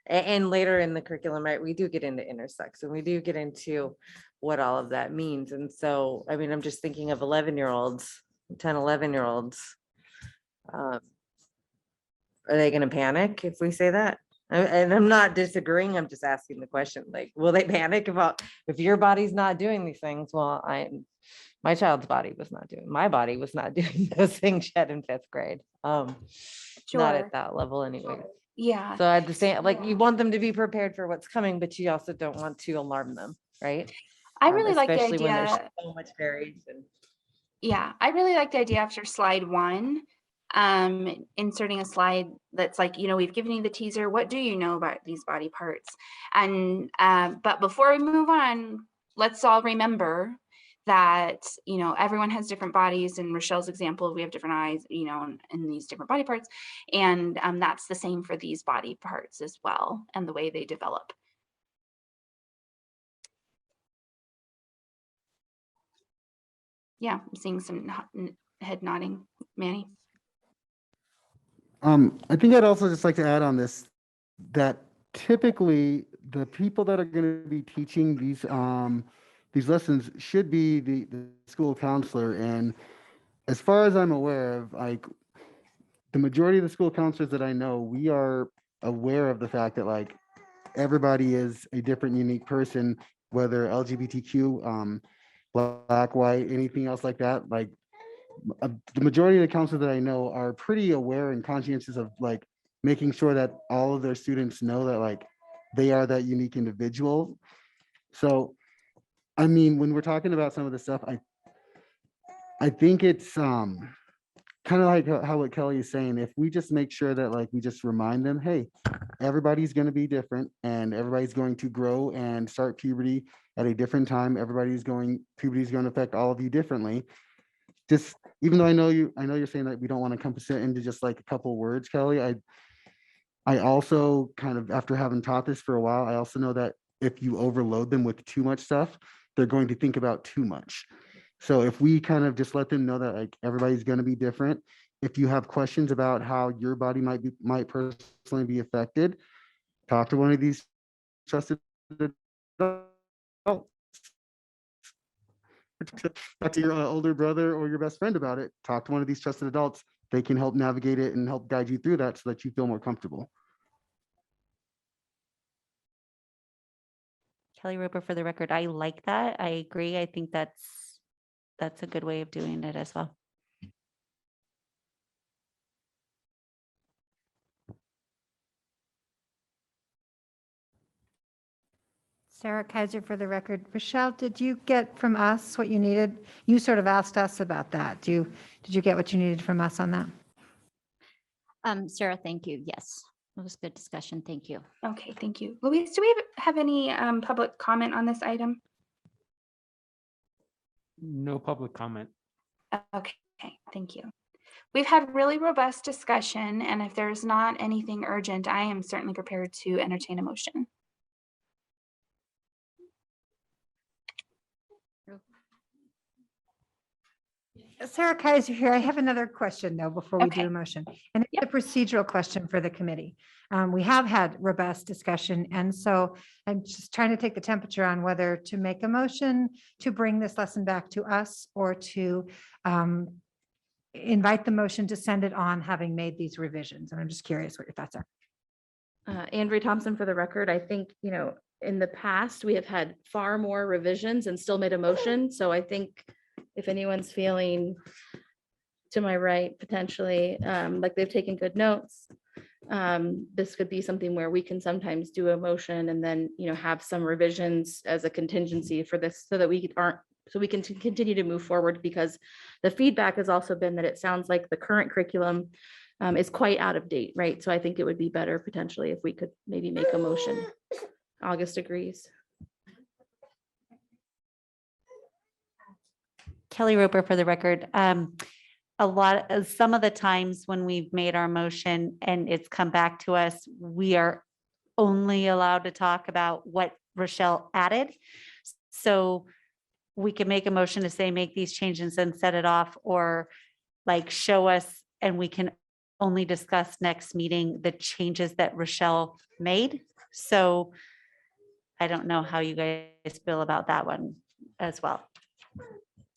And later in the curriculum, right, we do get into intersex and we do get into what all of that means. And so, I mean, I'm just thinking of 11-year-olds, 10, 11-year-olds. Are they going to panic if we say that? And I'm not disagreeing. I'm just asking the question, like, will they panic about if your body's not doing these things? Well, my child's body was not doing, my body was not doing those things yet in fifth grade. Not Sure. at that level anyway. Yeah. So at the same, like, you want them to be prepared for what's coming, but you also don't want to alarm them, right? I really like the Especially when there's idea. so much variation. Yeah, I really like the idea after slide 1 inserting a slide that's like, we've given you the teaser. What do you know about these body parts? And but before we move on, let's all remember that, everyone has different bodies. In Rochelle's example, we have different eyes, in these different body parts. And that's the same for these body parts as well, and the way they develop. Yeah, I'm seeing some head nodding, Manny. I think I'd also just like to add on this, that typically the people that are going to be teaching these lessons should be the school counselor. And as far as I'm aware of, like, the majority of the school counselors that I know, we are aware of the fact that, like, everybody is a different, unique person, whether LGBTQ, black, white, anything else like that. Like, the majority of the counselors that I know are pretty aware and conscientious of, like, making sure that all of their students know that, like, they are that unique individual. So, I mean, when we're talking about some of the stuff, I think it's kind of like how what Kelly is saying. If we just make sure that, like, we just remind them, hey, everybody's going to be different, and everybody's going to grow and start puberty at a different time. Puberty is going to affect all of you differently. Just, even though I know you're saying that we don't want to compass it into just like a couple words, Kelly, I also kind of, after having taught this for a while, I also know that if you overload them with too much stuff, they're going to think about too much. So if we kind of just let them know that, like, everybody's going to be different, if you have questions about how your body might personally be affected, talk to one of these trusted adults. Talk to your older brother or your best friend about it. Talk to one of these trusted adults. They can help navigate it and help guide you through that so that you feel more comfortable. Kelly Roper, for the record, I like that. I agree. I think that's a good way of doing it as well. Sarah Kaiser, for the record. Rochelle, did you get from us what you needed? You sort of asked us about that. Did you get what you needed from us on that? Sarah, thank you. Yes, it was good discussion. Thank you. Okay, thank you. Louise, do we have any public comment on this item? No public comment. Okay, thank you. We've had really robust discussion, and if there's not anything urgent, I am certainly prepared to entertain a motion. Sarah Kaiser here. I have another question though, before we do Okay. a motion. And it's a procedural question for the committee. We have had robust discussion. And so I'm just trying to take the temperature on whether to make a motion to bring this lesson back to us, or to invite the motion to send it on, having made these revisions. And I'm just curious what your thoughts are. Andrea Thompson, for the record. I think, in the past, we have had far more revisions and still made a motion. So I think if anyone's feeling to my right, potentially, like they've taken good notes, this could be something where we can sometimes do a motion and then, have some revisions as a contingency for this, so that we can continue to move forward, because the feedback has also been that it sounds like the current curriculum is quite out of date, right? So I think it would be better potentially if we could maybe make a motion. August agrees. Kelly Roper, for the record. Some of the times when we've made our motion and it's come back to us, we are only allowed to talk about what Rochelle added. So we can make a motion to say, make these changes and set it off, or like show us, and we can only discuss next meeting the changes that Rochelle made. So I don't know how you guys feel about that one as well.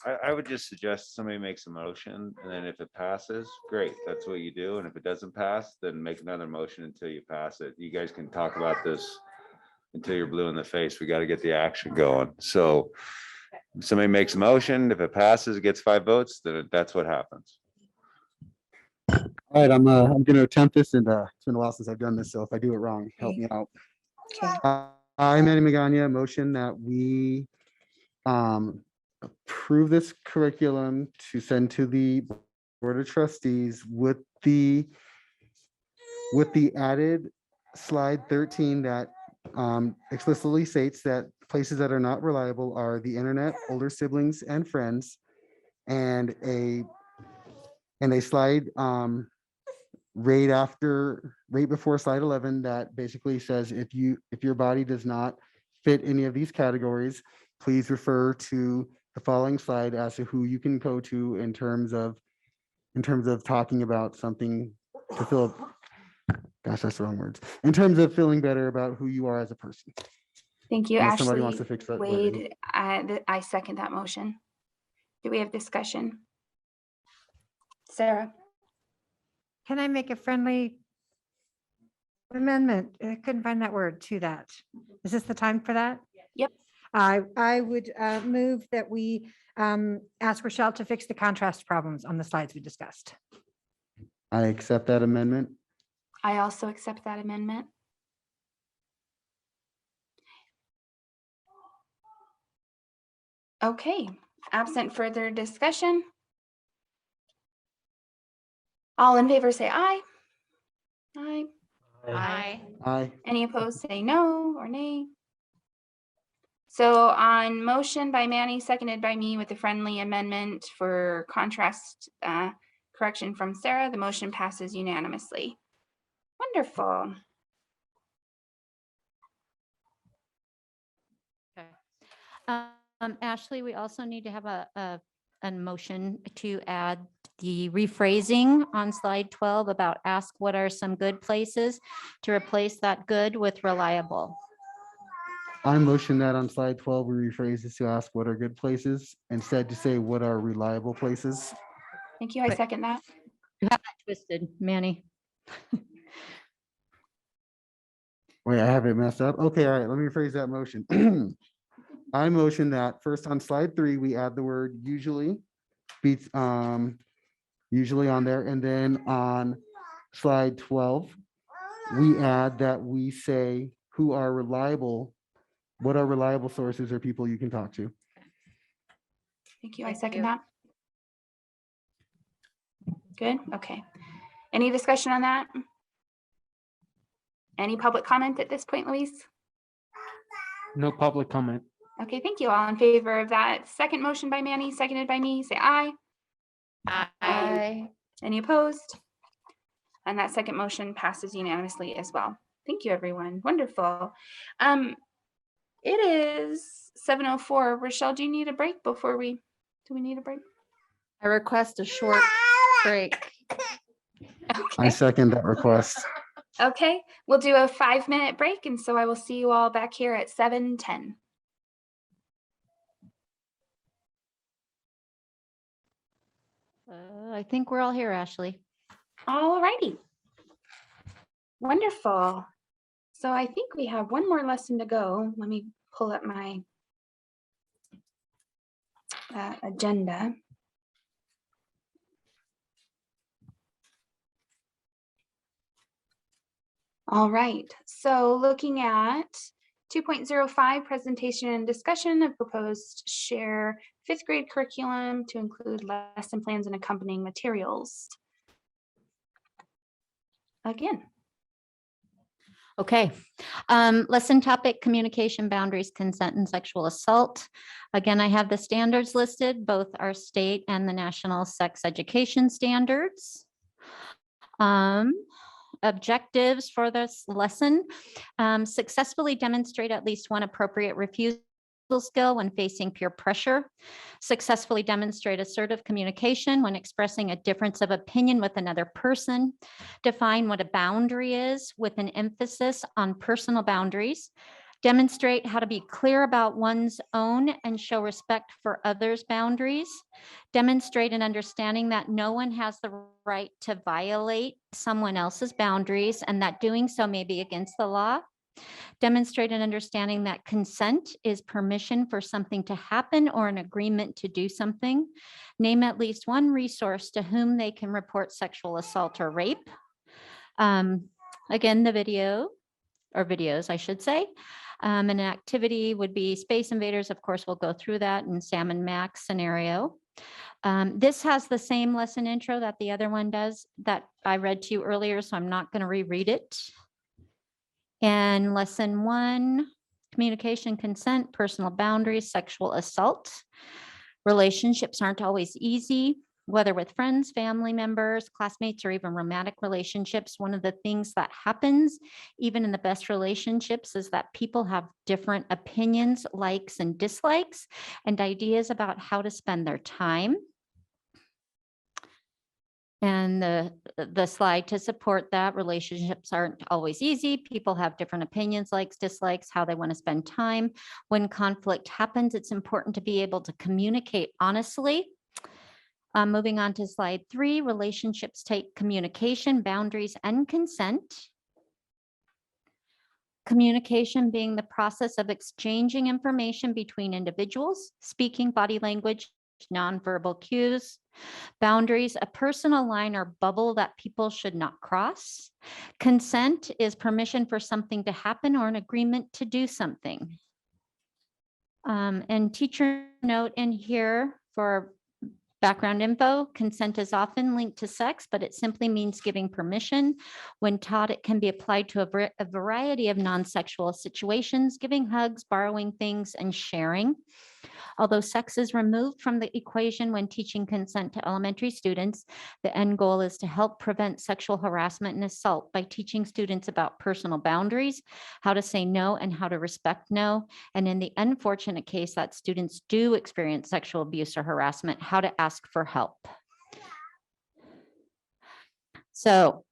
I would just suggest somebody makes a motion, and then if it passes, great, that's what you do. And if it doesn't pass, then make another motion until you pass it. You guys can talk about this until you're blue in the face. We got to get the action going. So if somebody makes a motion, if it passes, it gets 5 votes, then that's what happens. All right, I'm going to attempt this, and it's been a while since I've done this, so if I do it wrong, help me out. Okay. I, Manny Magana, motion that we approve this curriculum to send to the Board of Trustees with the added slide 13 that explicitly states that places that are not reliable are the internet, older siblings and friends, and a slide right before slide 11 that basically says if your body does not fit any of these categories, please refer to the following slide as to who you can go to in terms of talking about something to feel, gosh, that's the wrong words, in terms of feeling better about who you are as a person. Thank you, Unless somebody wants Ashley to fix that wording. Wade. I second that motion. Do we have discussion? Sarah? Can I make a friendly amendment? I couldn't find that word to that. Is this the time for that? Yep. I would move that we ask Rochelle to fix the contrast problems on the slides we discussed. I accept that amendment. I also accept that amendment. Okay, absent further discussion. All in favor say aye. Aye. Aye. Aye. Any opposed say no or nay. So on motion by Manny, seconded by me with a friendly amendment for contrast correction from Sarah, the motion passes unanimously. Wonderful. Ashley, we also need to have a motion to add the rephrasing on slide 12 about ask what are some good places, to replace that good with reliable. I motion that on slide 12, we rephrase this to ask what are good places instead to say what are reliable places. Thank you. I second that. You have that twisted, Manny. Wait, I have it messed up. Okay, all right, let me rephrase that motion. I motion that first on slide 3, we add the word usually, usually on there, and then on slide 12, we add that we say who are reliable, what are reliable sources or people you can talk to. Thank you. I second that. Good. Okay. Any discussion on that? Any public comment at this point, Louise? No public comment. Okay, thank you. All in favor of that second motion by Manny, seconded by me, say aye. Aye. Any opposed? And that second motion passes unanimously as well. Thank you, everyone. Wonderful. It is 7:04. Rochelle, do you need a break before do we need a break? I request a short break. I second that request. Okay, we'll do a 5-minute break, and so I will see you all back here at 7:10. I think we're all here, Ashley. All righty. Wonderful. So I think we have one more lesson to go. Let me pull up my agenda. All right, so looking at 2.05, presentation and discussion of proposed share 5th grade curriculum to include lesson plans and accompanying materials. Again. Okay. Lesson topic, communication boundaries, consent, and sexual assault. Again, I have the standards listed, both our state and the national sex education standards. Objectives for this lesson, successfully demonstrate at least one appropriate refusal skill when facing peer pressure, successfully demonstrate assertive communication when expressing a difference of opinion with another person, define what a boundary is with an emphasis on personal boundaries, demonstrate how to be clear about one's own and show respect for others' boundaries, demonstrate an understanding that no one has the right to violate someone else's boundaries and that doing so may be against the law, demonstrate an understanding that consent is permission for something to happen or an agreement to do something, name at least one resource to whom they can report sexual assault or rape. Again, the video, or videos, I should say. An activity would be Space Invaders. Of course, we'll go through that in Sam and Max scenario. This has the same lesson intro that the other one does that I read to you earlier, so I'm not going to reread it. And lesson 1, communication, consent, personal boundaries, sexual assault. Relationships aren't always easy, whether with friends, family members, classmates, or even romantic relationships. One of the things that happens, even in the best relationships, is that people have different opinions, likes, and dislikes, and ideas about how to spend their time. And the slide to support that, relationships aren't always easy. People have different opinions, likes, dislikes, how they want to spend time. When conflict happens, it's important to be able to communicate honestly. Moving on to slide 3, relationships take communication, boundaries, and consent. Communication being the process of exchanging information between individuals, speaking, body language, nonverbal cues. Boundaries, a personal line or bubble that people should not cross. Consent is permission for something to happen or an agreement to do something. And teacher note in here for background info, consent is often linked to sex, but it simply means giving permission. When taught, it can be applied to a variety of non-sexual situations, giving hugs, borrowing things, and sharing. Although sex is removed from the equation when teaching consent to elementary students, the end goal is to help prevent sexual harassment and assault by teaching students about personal boundaries, how to say no and how to respect no, and in the unfortunate case that students do experience sexual abuse or harassment, how to ask for help. So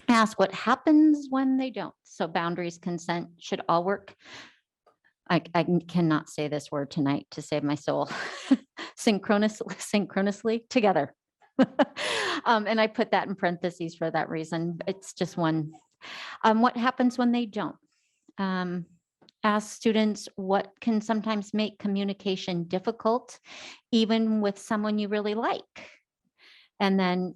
ask what happens when they don't. So boundaries, consent should all work. I cannot say this word tonight to save my soul. Synchronously together. And I put that in parentheses for that reason. It's just one. What happens when they don't? Ask students what can sometimes make communication difficult, even with someone you really like. And then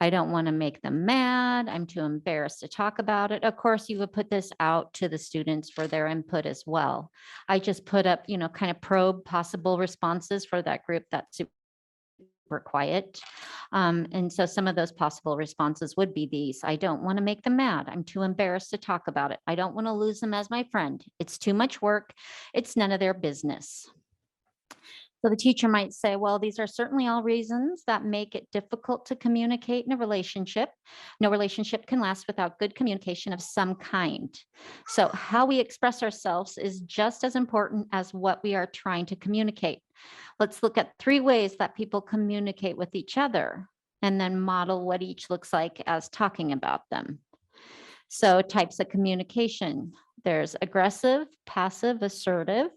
I don't want to make them mad. I'm too embarrassed to talk about it. Of course, you would put this out to the students for their input as well. I just put up, kind of probe possible responses for that group that's super quiet. And so some of those possible responses would be these. I don't want to make them mad. I'm too embarrassed to talk about it. I don't want to lose them as my friend. It's too much work. It's none of their business. So the teacher might say, well, these are certainly all reasons that make it difficult to communicate in a relationship. No relationship can last without good communication of some kind. So how we express ourselves is just as important as what we are trying to communicate. Let's look at 3 ways that people communicate with each other and then model what each looks like as talking about them. So types of communication, there's aggressive, passive, assertive.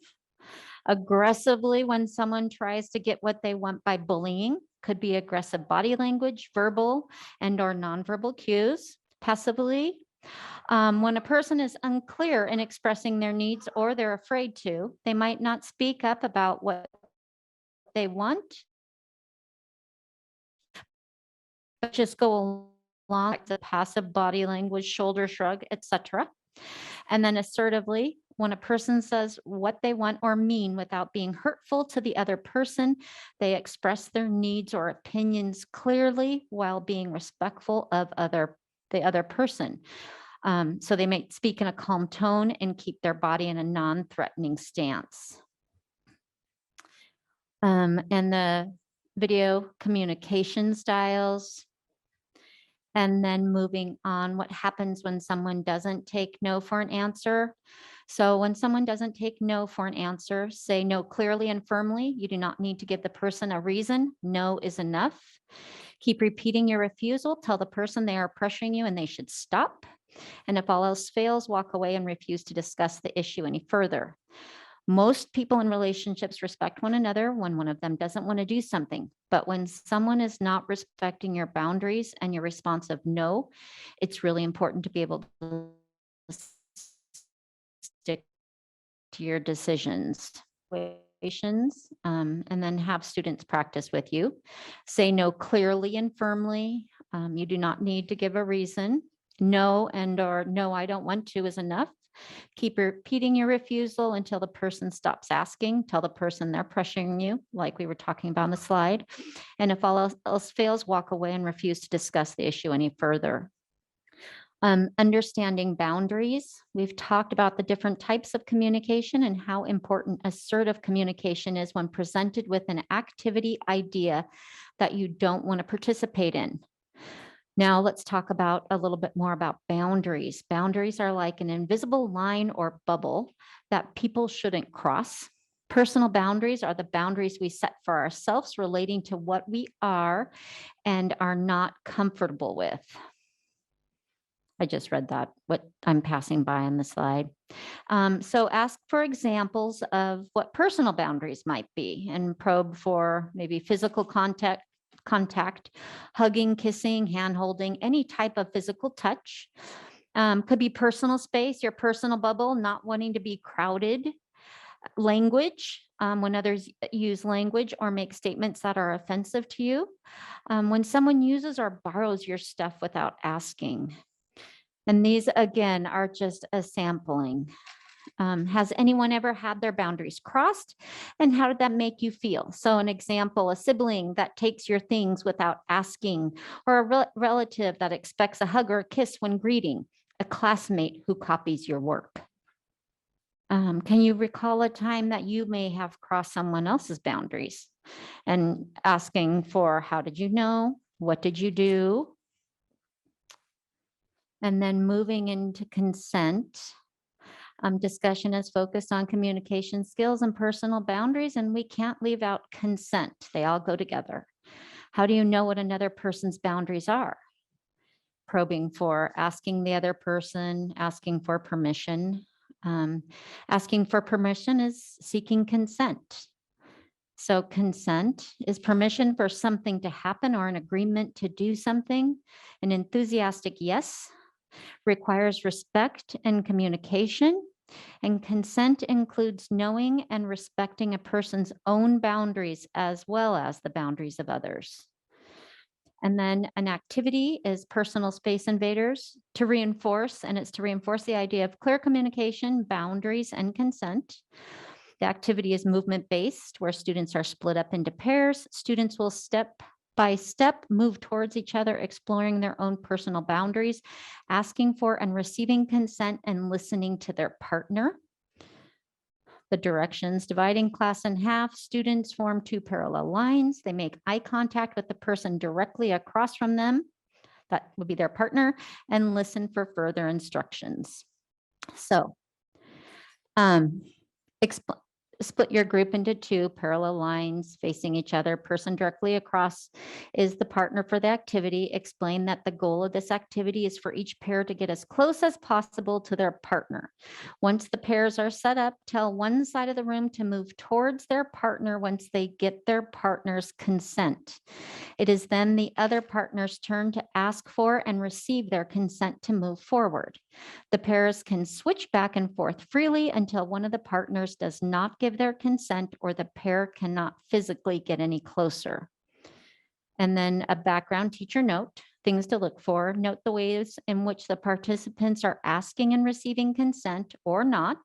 Aggressively, when someone tries to get what they want by bullying, could be aggressive body language, verbal and or nonverbal cues. Passively, when a person is unclear in expressing their needs or they're afraid to, they might not speak up about what they want, but just go along with the passive body language, shoulder shrug, etc. And then assertively, when a person says what they want or mean without being hurtful to the other person, they express their needs or opinions clearly while being respectful of the other person. So they may speak in a calm tone and keep their body in a non-threatening stance. And the video communication styles. And then moving on, what happens when someone doesn't take no for an answer? So when someone doesn't take no for an answer, say no clearly and firmly. You do not need to give the person a reason. No is enough. Keep repeating your refusal. Tell the person they are pressuring you and they should stop. And if all else fails, walk away and refuse to discuss the issue any further. Most people in relationships respect one another when one of them doesn't want to do something. But when someone is not respecting your boundaries and your response of no, it's really important to be able to stick to your decisions. And then have students practice with you. Say no clearly and firmly. You do not need to give a reason. No and or no, I don't want to is enough. Keep repeating your refusal until the person stops asking. Tell the person they're pressuring you, like we were talking about on the slide. And if all else fails, walk away and refuse to discuss the issue any further. Understanding boundaries. We've talked about the different types of communication and how important assertive communication is when presented with an activity idea that you don't want to participate in. Now let's talk about a little bit more about boundaries. Boundaries are like an invisible line or bubble that people shouldn't cross. Personal boundaries are the boundaries we set for ourselves relating to what we are and are not comfortable with. I just read that, what I'm passing by on the slide. So ask for examples of what personal boundaries might be and probe for maybe physical contact, hugging, kissing, hand holding, any type of physical touch. Could be personal space, your personal bubble, not wanting to be crowded. Language, when others use language or make statements that are offensive to you. When someone uses or borrows your stuff without asking. And these, again, are just a sampling. Has anyone ever had their boundaries crossed? And how did that make you feel? So an example, a sibling that takes your things without asking, or a relative that expects a hug or a kiss when greeting, a classmate who copies your work. Can you recall a time that you may have crossed someone else's boundaries and asking for, how did you know? What did you do? And then moving into consent. Discussion is focused on communication skills and personal boundaries, and we can't leave out consent. They all go together. How do you know what another person's boundaries are? Probing for asking the other person, asking for permission. Asking for permission is seeking consent. So consent is permission for something to happen or an agreement to do something. An enthusiastic yes requires respect and communication, and consent includes knowing and respecting a person's own boundaries as well as the boundaries of others. And then an activity is personal space invaders to reinforce, and it's to reinforce the idea of clear communication, boundaries, and consent. The activity is movement-based, where students are split up into pairs. Students will step by step move towards each other, exploring their own personal boundaries, asking for and receiving consent, and listening to their partner. The directions: dividing class in half, students form two parallel lines. They make eye contact with the person directly across from them, that would be their partner, and listen for further instructions. So split your group into two parallel lines facing each other. Person directly across is the partner for the activity. Explain that the goal of this activity is for each pair to get as close as possible to their partner. Once the pairs are set up, tell one side of the room to move towards their partner once they get their partner's consent. It is then the other partner's turn to ask for and receive their consent to move forward. The pairs can switch back and forth freely until one of the partners does not give their consent or the pair cannot physically get any closer. And then a background teacher note, things to look for. Note the ways in which the participants are asking and receiving consent or not.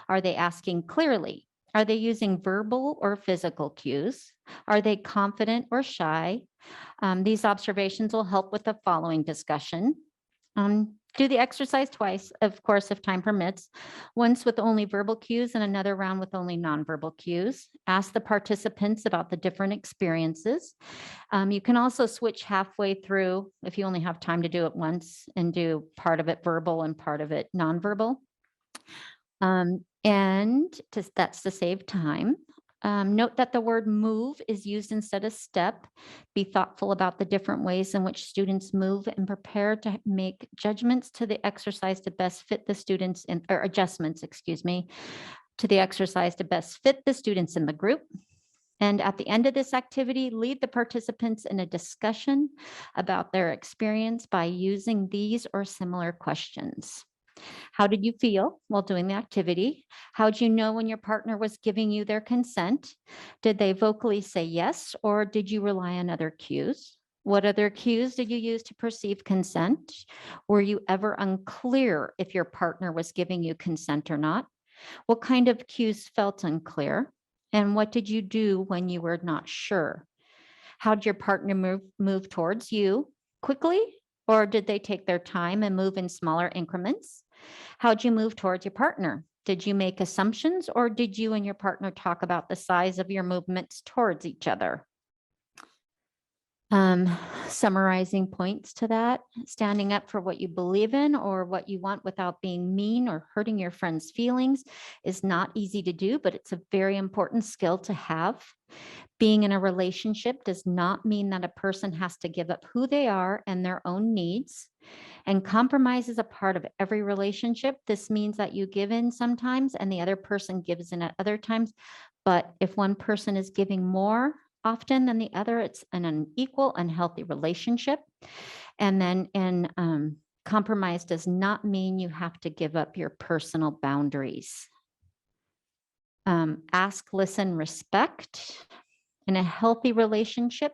Are they asking clearly? Are they using verbal or physical cues? Are they confident or shy? These observations will help with the following discussion. Do the exercise twice, of course, if time permits, once with only verbal cues and another round with only nonverbal cues. Ask the participants about the different experiences. You can also switch halfway through if you only have time to do it once and do part of it verbal and part of it nonverbal. That's to save time. Note that the word move is used instead of step. Be thoughtful about the different ways in which students move and prepare to make judgments to the exercise to best fit the students or adjustments, to the exercise to best fit the students in the group. And at the end of this activity, lead the participants in a discussion about their experience by using these or similar questions. How did you feel while doing the activity? How did you know when your partner was giving you their consent? Did they vocally say yes, or did you rely on other cues? What other cues did you use to perceive consent? Were you ever unclear if your partner was giving you consent or not? What kind of cues felt unclear? And what did you do when you were not sure? How did your partner move towards you quickly, or did they take their time and move in smaller increments? How'd you move towards your partner? Did you make assumptions, or did you and your partner talk about the size of your movements towards each other? Summarizing points to that, standing up for what you believe in or what you want without being mean or hurting your friend's feelings is not easy to do, but it's a very important skill to have. Being in a relationship does not mean that a person has to give up who they are and their own needs. And compromise is a part of every relationship. This means that you give in sometimes and the other person gives in at other times. But if one person is giving more often than the other, it's an unequal, unhealthy relationship. And then compromise does not mean you have to give up your personal boundaries. Ask, listen, respect. In a healthy relationship,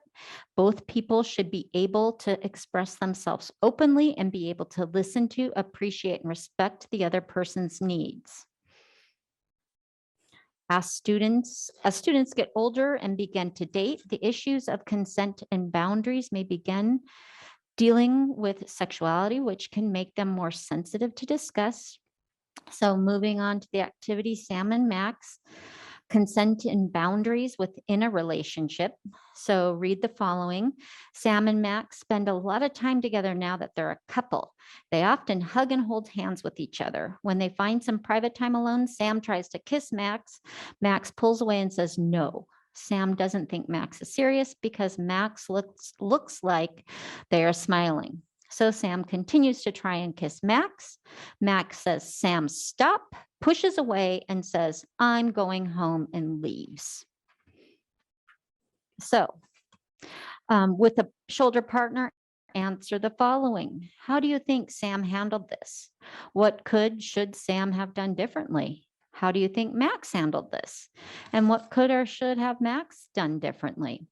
both people should be able to express themselves openly and be able to listen to, appreciate, and respect the other person's needs. As students get older and begin to date, the issues of consent and boundaries may begin dealing with sexuality, which can make them more sensitive to discuss. So moving on to the activity, Sam and Max. Consent and boundaries within a relationship. So read the following. Sam and Max spend a lot of time together now that they're a couple. They often hug and hold hands with each other. When they find some private time alone, Sam tries to kiss Max. Max pulls away and says no. Sam doesn't think Max is serious because Max looks like they are smiling. So Sam continues to try and kiss Max. Max says, Sam, stop, pushes away and says, I'm going home, and leaves. So with a shoulder partner, answer the following. How do you think Sam handled this? What should Sam have done differently? How do you think Max handled this? And what could or should have Max done differently?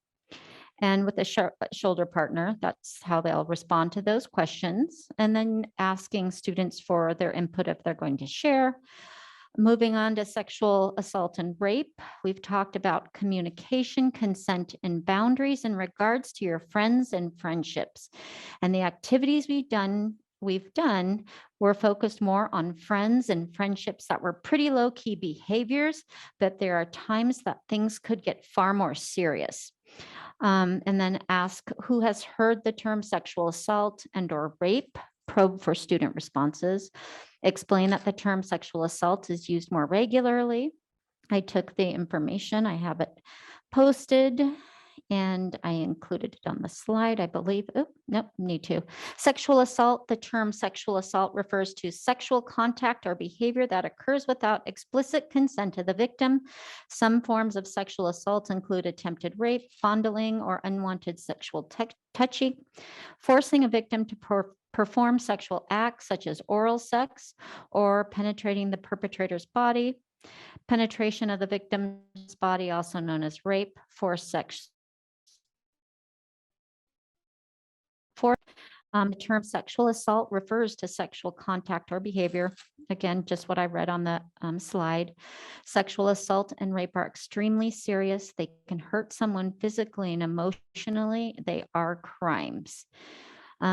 And with a shoulder partner, that's how they'll respond to those questions. And then asking students for their input if they're going to share. Moving on to sexual assault and rape, we've talked about communication, consent, and boundaries in regards to your friends and friendships. And the activities we've done, we're focused more on friends and friendships that were pretty low-key behaviors, but there are times that things could get far more serious. And then ask who has heard the term sexual assault and or rape, probe for student responses, explain that the term sexual assault is used more regularly. I took the information, I have it posted and I included it on the slide, I believe. Oh, nope, need to. Sexual assault, the term sexual assault refers to sexual contact or behavior that occurs without explicit consent of the victim. Some forms of sexual assault include attempted rape, fondling, or unwanted sexual touching, forcing a victim to perform sexual acts such as oral sex or penetrating the perpetrator's body, penetration of the victim's body, also known as rape, forced sex. The term sexual assault refers to sexual contact or behavior. Again, just what I read on the slide. Sexual assault and rape are extremely serious. They can hurt someone physically and emotionally. They are crimes.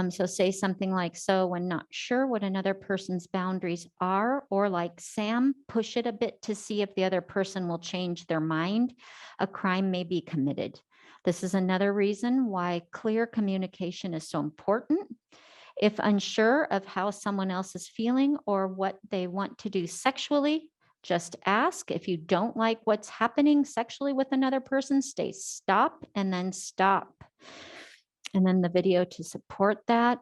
So say something like, so when not sure what another person's boundaries are, or like Sam, push it a bit to see if the other person will change their mind, a crime may be committed. This is another reason why clear communication is so important. If unsure of how someone else is feeling or what they want to do sexually, just ask. If you don't like what's happening sexually with another person, say stop and then stop. And then the video to support that.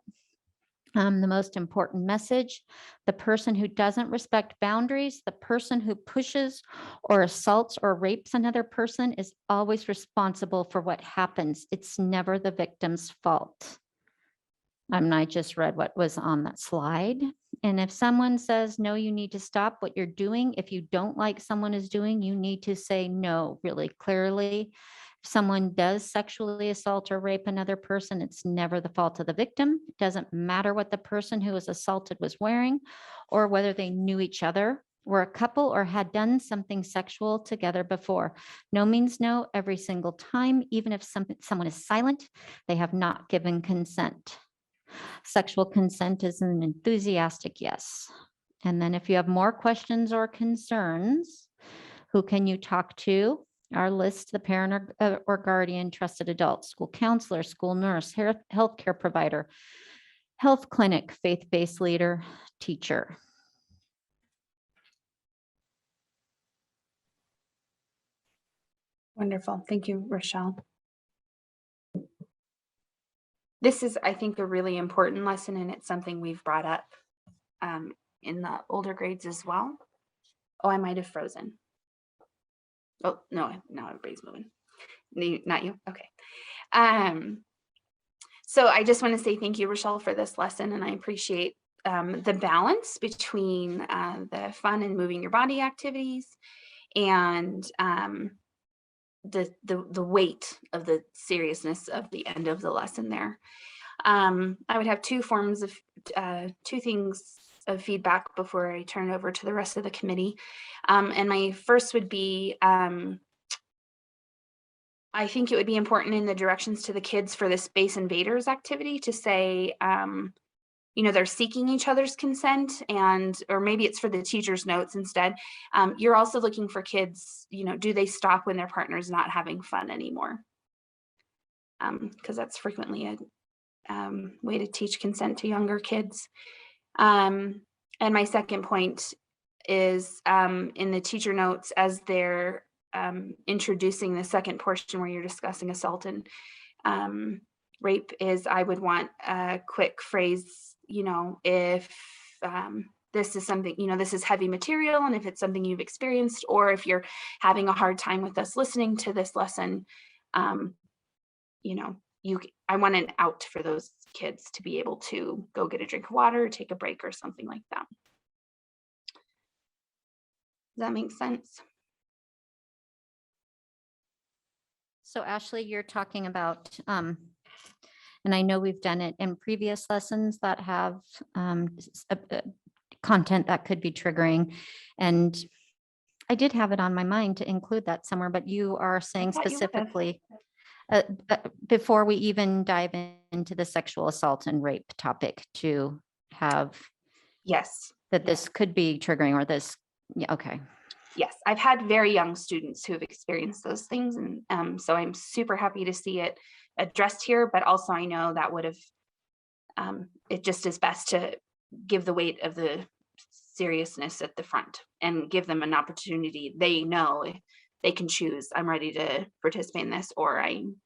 The most important message, the person who doesn't respect boundaries, the person who pushes or assaults or rapes another person is always responsible for what happens. It's never the victim's fault. I just read what was on that slide. And if someone says, no, you need to stop what you're doing. If you don't like someone is doing, you need to say no really clearly. If someone does sexually assault or rape another person, it's never the fault of the victim. It doesn't matter what the person who was assaulted was wearing or whether they knew each other, were a couple, or had done something sexual together before. No means no every single time. Even if someone is silent, they have not given consent. Sexual consent is an enthusiastic yes. And then if you have more questions or concerns, who can you talk to? Our list, the parent or guardian, trusted adult, school counselor, school nurse, healthcare provider, health clinic, faith-based leader, teacher. Wonderful. Thank you, Rochelle. This is, I think, a really important lesson, and it's something we've brought up in the older grades as well. Oh, I might have frozen. Oh, no, now everybody's moving. Not you? Okay. So I just want to say thank you, Rochelle, for this lesson, and I appreciate the balance between the fun and moving your body activities and the weight of the seriousness of the end of the lesson there. I would have two things of feedback before I turn it over to the rest of the committee. And my first would be, I think it would be important in the directions to the kids for the Space Invaders activity to say, they're seeking each other's consent, or maybe it's for the teacher's notes instead. You're also looking for kids, do they stop when their partner's not having fun anymore? Because that's frequently a way to teach consent to younger kids. And my second point is in the teacher notes as they're introducing the second portion where you're discussing assault and rape, is I would want a quick phrase, if this is something, this is heavy material, and if it's something you've experienced, or if you're having a hard time with us listening to this lesson, I want an out for those kids to be able to go get a drink of water, take a break, or something like that. Does that make sense? So Ashley, you're talking about, and I know we've done it in previous lessons that have content that could be triggering. And I did have it on my mind to include that somewhere, but you are saying specifically, before we even dive into the sexual assault and rape topic, to have Yes. that this could be triggering, or this, yeah, okay. Yes, I've had very young students who have experienced those things, and so I'm super happy to see it addressed here, but also I know that would have, it just is best to give the weight of the seriousness at the front and give them an opportunity. They know they can choose, I'm ready to participate in this, or I'm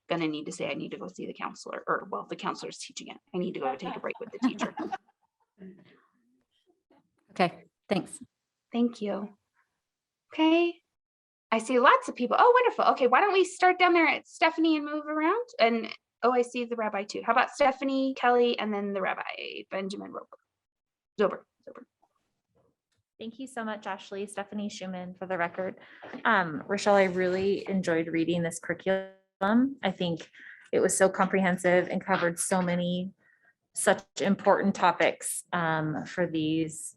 gonna need to say I need to go see the counselor, or well, the counselor's teaching it. I need to go take a break with the teacher. Okay, thanks. Thank you. Okay, I see lots of people. Oh, wonderful. Okay, why don't we start down there at Stephanie and move around? And oh, I see the rabbi too. How about Stephanie, Kelly, and then the rabbi, Benjamin Zober. Thank you so much, Ashley. Stephanie Schumann for the record. Rochelle, I really enjoyed reading this curriculum. I think it was so comprehensive and covered so many such important topics for these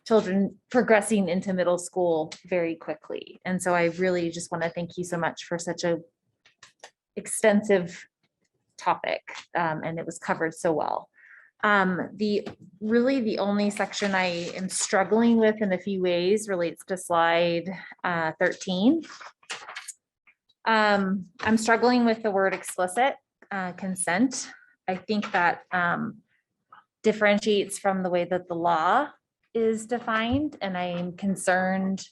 children progressing into middle school very quickly. And so I really just want to thank you so much for such a extensive topic, and it was covered so well. The only section I am struggling with in a few ways relates to slide 13. I'm struggling with the word explicit consent. I think that differentiates from the way that the law is defined, and I am concerned.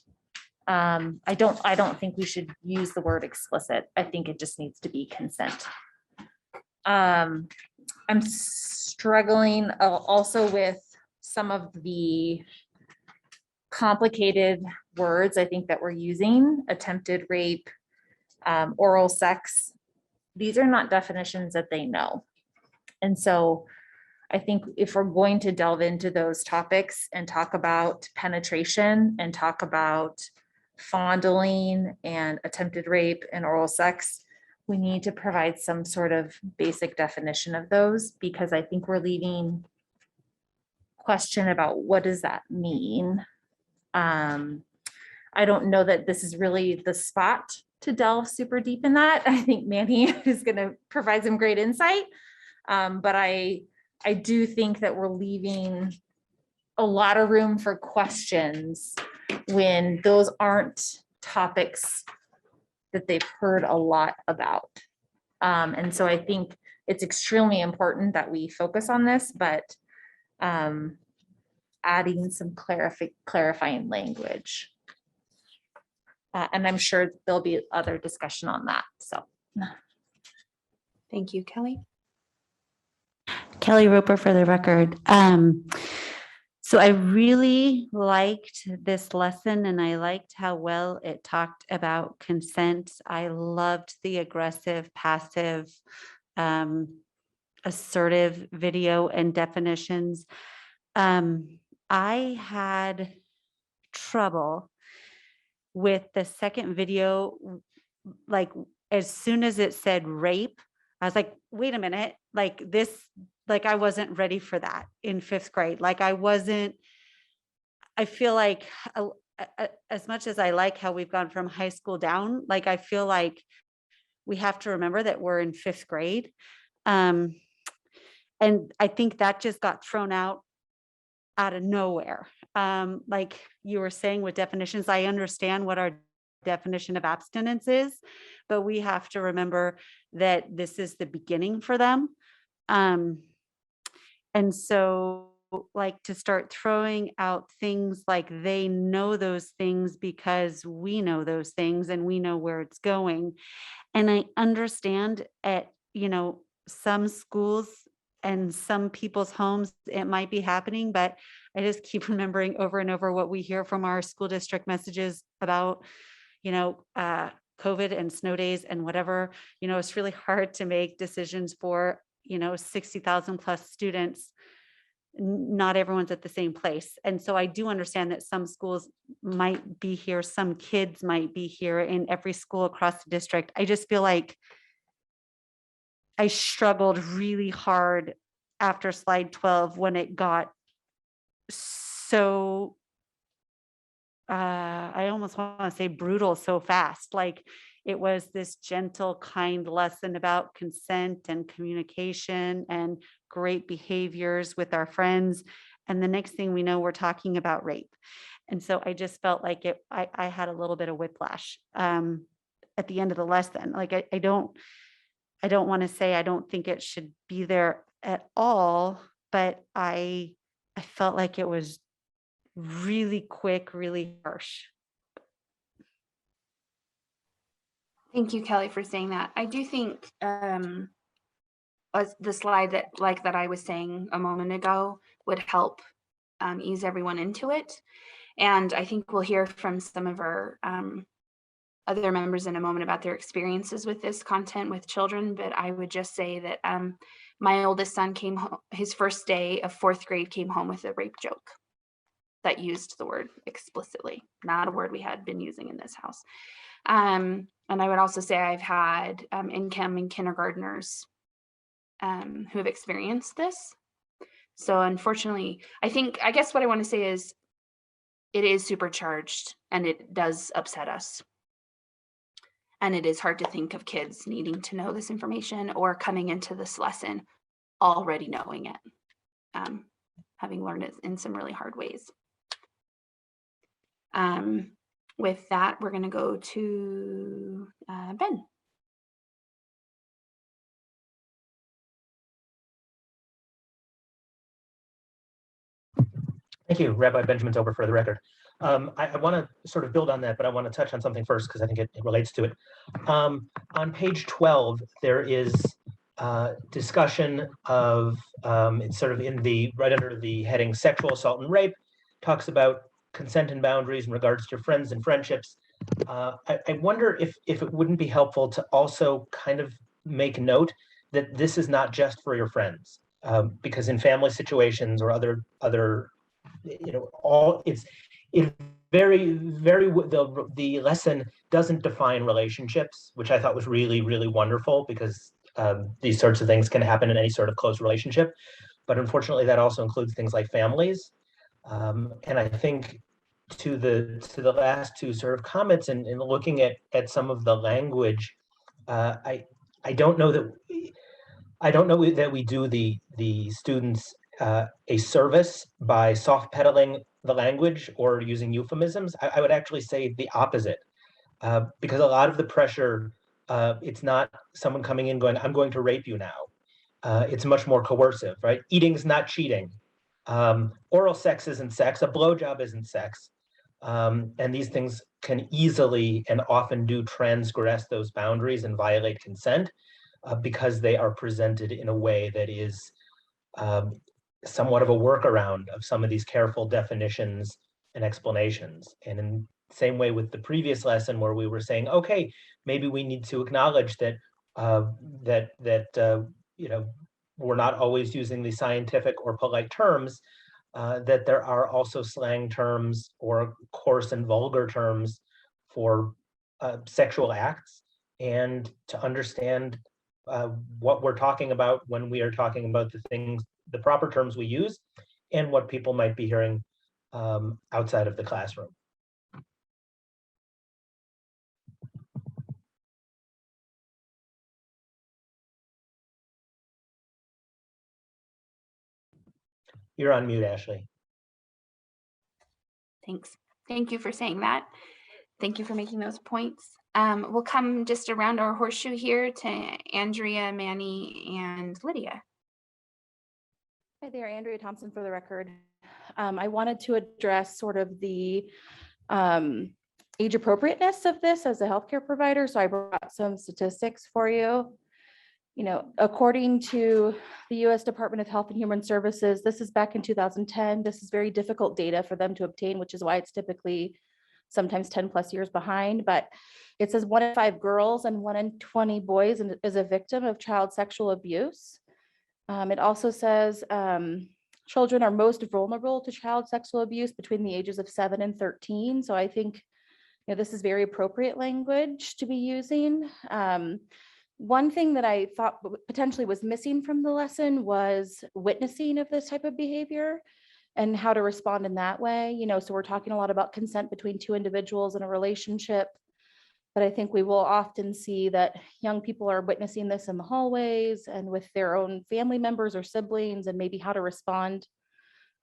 I don't think we should use the word explicit. I think it just needs to be consent. I'm struggling also with some of the complicated words I think that we're using: attempted rape, oral sex. These are not definitions that they know. And so I think if we're going to delve into those topics and talk about penetration and talk about fondling and attempted rape and oral sex, we need to provide some sort of basic definition of those, because I think we're leaving question about what does that mean. I don't know that this is really the spot to delve super deep in that. I think Manny is going to provide some great insight. But I do think that we're leaving a lot of room for questions when those aren't topics that they've heard a lot about. And so I think it's extremely important that we focus on this, but adding some clarifying language. And I'm sure there'll be other discussion on that, so. Thank you, Kelly. Kelly Roper for the record. So I really liked this lesson and I liked how well it talked about consent. I loved the aggressive, passive, assertive video and definitions. I had trouble with the second video, like as soon as it said rape, I was like, wait a minute, like this, like I wasn't ready for that in 5th grade. Like I feel like as much as I like how we've gone from high school down, like I feel like we have to remember that we're in 5th grade. And I think that just got thrown out of nowhere. Like you were saying with definitions, I understand what our definition of abstinence is, but we have to remember that this is the beginning for them. And so like to start throwing out things like they know those things because we know those things and we know where it's going. And I understand at, some schools and some people's homes, it might be happening, but I just keep remembering over and over what we hear from our school district messages about, COVID and snow days and whatever. It's really hard to make decisions for, 60,000 plus students. Not everyone's at the same place. And so I do understand that some schools might be here, some kids might be here in every school across the district. I just feel like I struggled really hard after slide 12 when it got so I almost want to say brutal so fast. Like it was this gentle, kind lesson about consent and communication and great behaviors with our friends. And the next thing we know, we're talking about rape. And so I just felt like I had a little bit of whiplash at the end of the lesson. Like I don't want to say I don't think it should be there at all, but I felt like it was really quick, really harsh. Thank you, Kelly, for saying that. I do think the slide that I was saying a moment ago would help ease everyone into it. And I think we'll hear from some of our other members in a moment about their experiences with this content with children. But I would just say that my oldest son came home, his first day of 4th grade came home with a rape joke that used the word explicitly, not a word we had been using in this house. And I would also say I've had incoming kindergartners who have experienced this. So unfortunately, I guess what I want to say is it is supercharged and it does upset us. And it is hard to think of kids needing to know this information or coming into this lesson already knowing it, having learned it in some really hard ways. With that, we're going to go to Ben. Thank you, Rabbi Benjamin Zober, for the record. I want to sort of build on that, but I want to touch on something first because I think it relates to it. On page 12, there is discussion of, it's sort of right under the heading sexual assault and rape, talks about consent and boundaries in regards to friends and friendships. I wonder if it wouldn't be helpful to also kind of make note that this is not just for your friends, because in family situations or other, all it's very, the lesson doesn't define relationships, which I thought was really, really wonderful, because these sorts of things can happen in any sort of close relationship. But unfortunately, that also includes things like families. And I think to the last two sort of comments and looking at some of the language, I don't know that we do the students a service by soft pedaling the language or using euphemisms. I would actually say the opposite, because a lot of the pressure, it's not someone coming in going, "I'm going to rape you now." It's much more coercive, right? Eating's not cheating. Oral sex isn't sex. A blowjob isn't sex. And these things can easily and often do transgress those boundaries and violate consent, because they are presented in a way that is somewhat of a workaround of some of these careful definitions and explanations. And in the same way with the previous lesson where we were saying, okay, maybe we need to acknowledge that we're not always using the scientific or polite terms, that there are also slang terms or coarse and vulgar terms for sexual acts, and to understand what we're talking about when we are talking about the proper terms we use, and what people might be hearing outside of the classroom. You're on mute, Ashley. Thanks. Thank you for saying that. Thank you for making those points. We'll come just around our horseshoe here to Andrea, Manny, and Lydia. Hi there, Andrea Thompson for the record. I wanted to address sort of the age appropriateness of this as a healthcare provider. So I brought some statistics for you. According to the U.S. Department of Health and Human Services, this is back in 2010. This is very difficult data for them to obtain, which is why it's typically sometimes 10 plus years behind. But it says 1 in 5 girls and 1 in 20 boys is a victim of child sexual abuse. It also says children are most vulnerable to child sexual abuse between the ages of 7 and 13. So I think this is very appropriate language to be using. One thing that I thought potentially was missing from the lesson was witnessing of this type of behavior and how to respond in that way. So we're talking a lot about consent between 2 individuals in a relationship, but I think we will often see that young people are witnessing this in the hallways and with their own family members or siblings, and maybe how to respond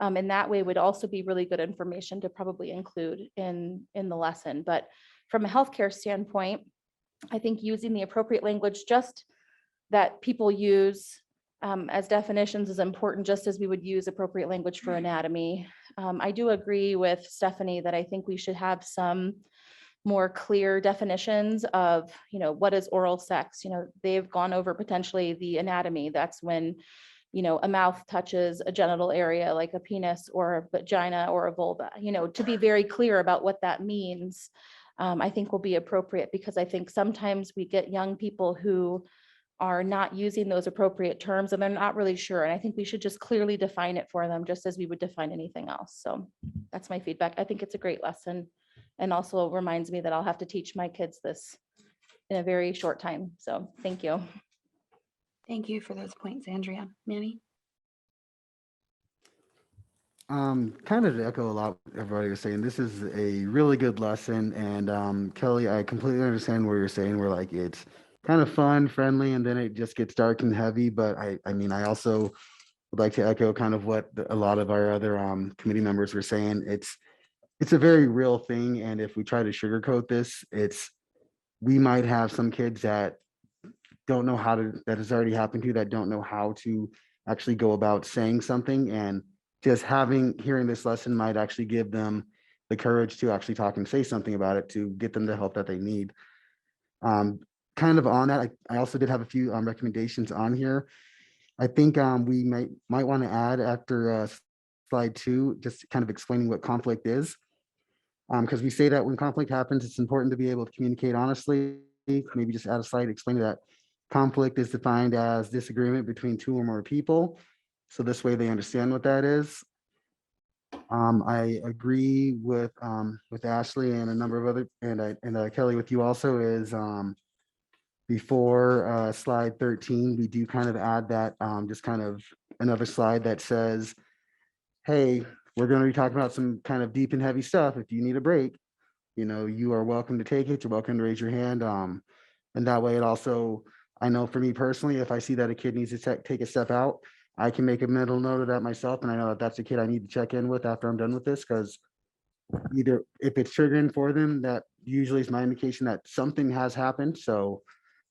in that way would also be really good information to probably include in the lesson. But from a healthcare standpoint, I think using the appropriate language just that people use as definitions is important, just as we would use appropriate language for anatomy. I do agree with Stephanie that I think we should have some more clear definitions of, what is oral sex. They've gone over potentially the anatomy. That's when, a mouth touches a genital area like a penis or a vagina or a vulva, to be very clear about what that means. I think will be appropriate, because I think sometimes we get young people who are not using those appropriate terms and they're not really sure. And I think we should just clearly define it for them, just as we would define anything else. So that's my feedback. I think it's a great lesson, and also reminds me that I'll have to teach my kids this in a very short time. So thank you. Thank you for those points, Andrea. Manny? Kind of to echo a lot what everybody was saying, this is a really good lesson. And Kelly, I completely understand what you're saying. We're like, it's kind of fun, friendly, and then it just gets dark and heavy. But I mean, I also would like to echo kind of what a lot of our other committee members were saying. It's a very real thing. And if we try to sugarcoat this, we might have some kids that don't know that has already happened to, that don't know how to actually go about saying something. And just hearing this lesson might actually give them the courage to actually talk and say something about it, to get them the help that they need. Kind of on that, I also did have a few recommendations on here. I think we might want to add after slide 2, just kind of explaining what conflict is. Because we say that when conflict happens, it's important to be able to communicate honestly. Maybe just add a slide explaining that conflict is defined as disagreement between two or more people. So this way they understand what that is. I agree with Ashley and a number of other, and Kelly with you also is before slide 13, we do kind of add that just kind of another slide that says, hey, we're going to be talking about some kind of deep and heavy stuff. If you need a break, you know, you are welcome to take it. You're welcome to raise your hand. And that way it also, I know for me personally, if I see that a kid needs to take a step out, I can make a mental note of that myself. And I know that that's a kid I need to check in with after I'm done with this, because either if it's triggering for them, that usually is my indication that something has happened. So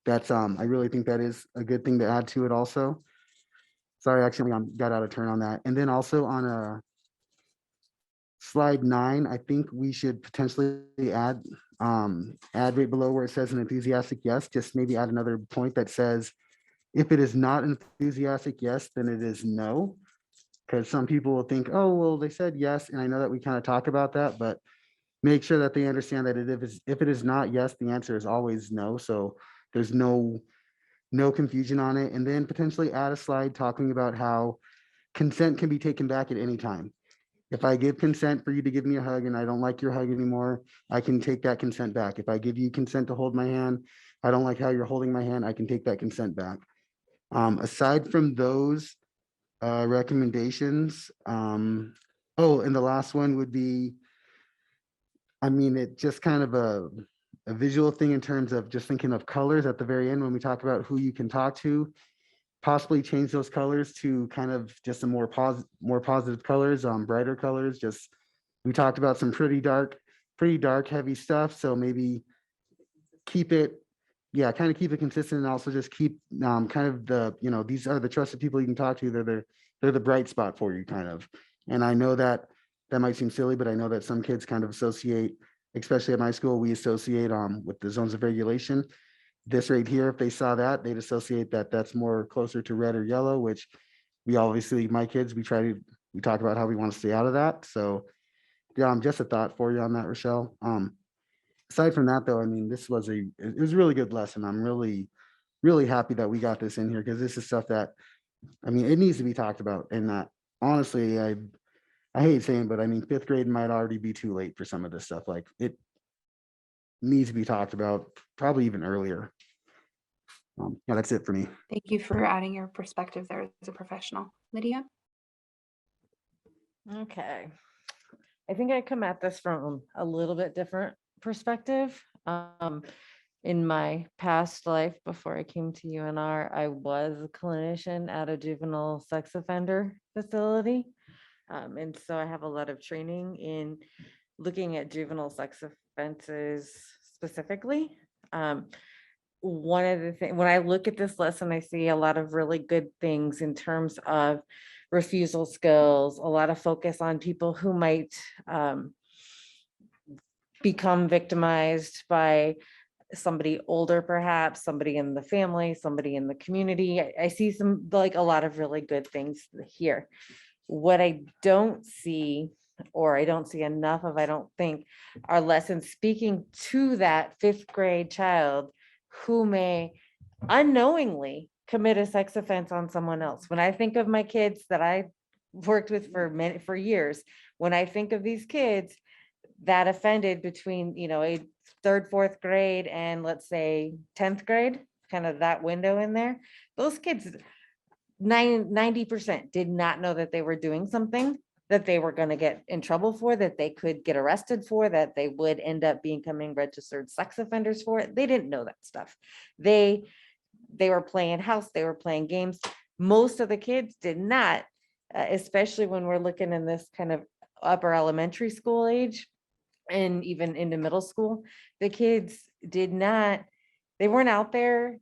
that's, I really think that is a good thing to add to it also. Sorry, actually, I got out of turn on that. And then also on slide 9, I think we should potentially add right below where it says an enthusiastic yes, just maybe add another point that says, if it is not an enthusiastic yes, then it is no. Because some people will think, oh, well, they said yes. And I know that we kind of talk about that, but make sure that they understand that if it is not yes, the answer is always no. So there's no confusion on it. And then potentially add a slide talking about how consent can be taken back at any time. If I give consent for you to give me a hug and I don't like your hug anymore, I can take that consent back. If I give you consent to hold my hand, I don't like how you're holding my hand, I can take that consent back. Aside from those recommendations, oh, and the last one would be, I mean, it just kind of a visual thing in terms of just thinking of colors at the very end when we talk about who you can talk to, possibly change those colors to kind of just a more positive colors, brighter colors. Just, we talked about some pretty dark, heavy stuff. So maybe keep it, yeah, kind of keep it consistent, and also just keep kind of the, you know, these are the trusted people you can talk to. They're the bright spot for you, kind of. And I know that might seem silly, but I know that some kids kind of associate, especially at my school, we associate with the zones of regulation. This right here, if they saw that, they'd associate that that's more closer to red or yellow, which we obviously, my kids, we talk about how we want to stay out of that. So yeah, just a thought for you on that, Rochelle. Aside from that though, I mean, it was a really good lesson. I'm really, really happy that we got this in here, because this is stuff that, I mean, it needs to be talked about. And that honestly, I hate saying, but I mean, 5th grade might already be too late for some of this stuff. Like, it needs to be talked about probably even earlier. Yeah, that's it for me. Thank you for adding your perspective there as a professional. Lydia? Okay. I think I come at this from a little bit different perspective. In my past life, before I came to UNR, I was a clinician at a juvenile sex offender facility. And so I have a lot of training in looking at juvenile sex offenses specifically. One of the things, when I look at this lesson, I see a lot of really good things in terms of refusal skills, a lot of focus on people who might become victimized by somebody older, perhaps somebody in the family, somebody in the community. I see some, like, a lot of really good things here. What I don't see, or I don't see enough of, I don't think, are lessons speaking to that 5th grade child who may unknowingly commit a sex offense on someone else. When I think of my kids that I worked with for years, when I think of these kids that offended between, you know, a 3rd, 4th grade and let's say 10th grade, kind of that window in there, those kids, 90% did not know that they were doing something that they were going to get in trouble for, that they could get arrested for, that they would end up becoming registered sex offenders for. They didn't know that stuff. They were playing house, they were playing games. Most of the kids did not, especially when we're looking in this kind of upper elementary school age and even into middle school. The kids did not, they weren't out there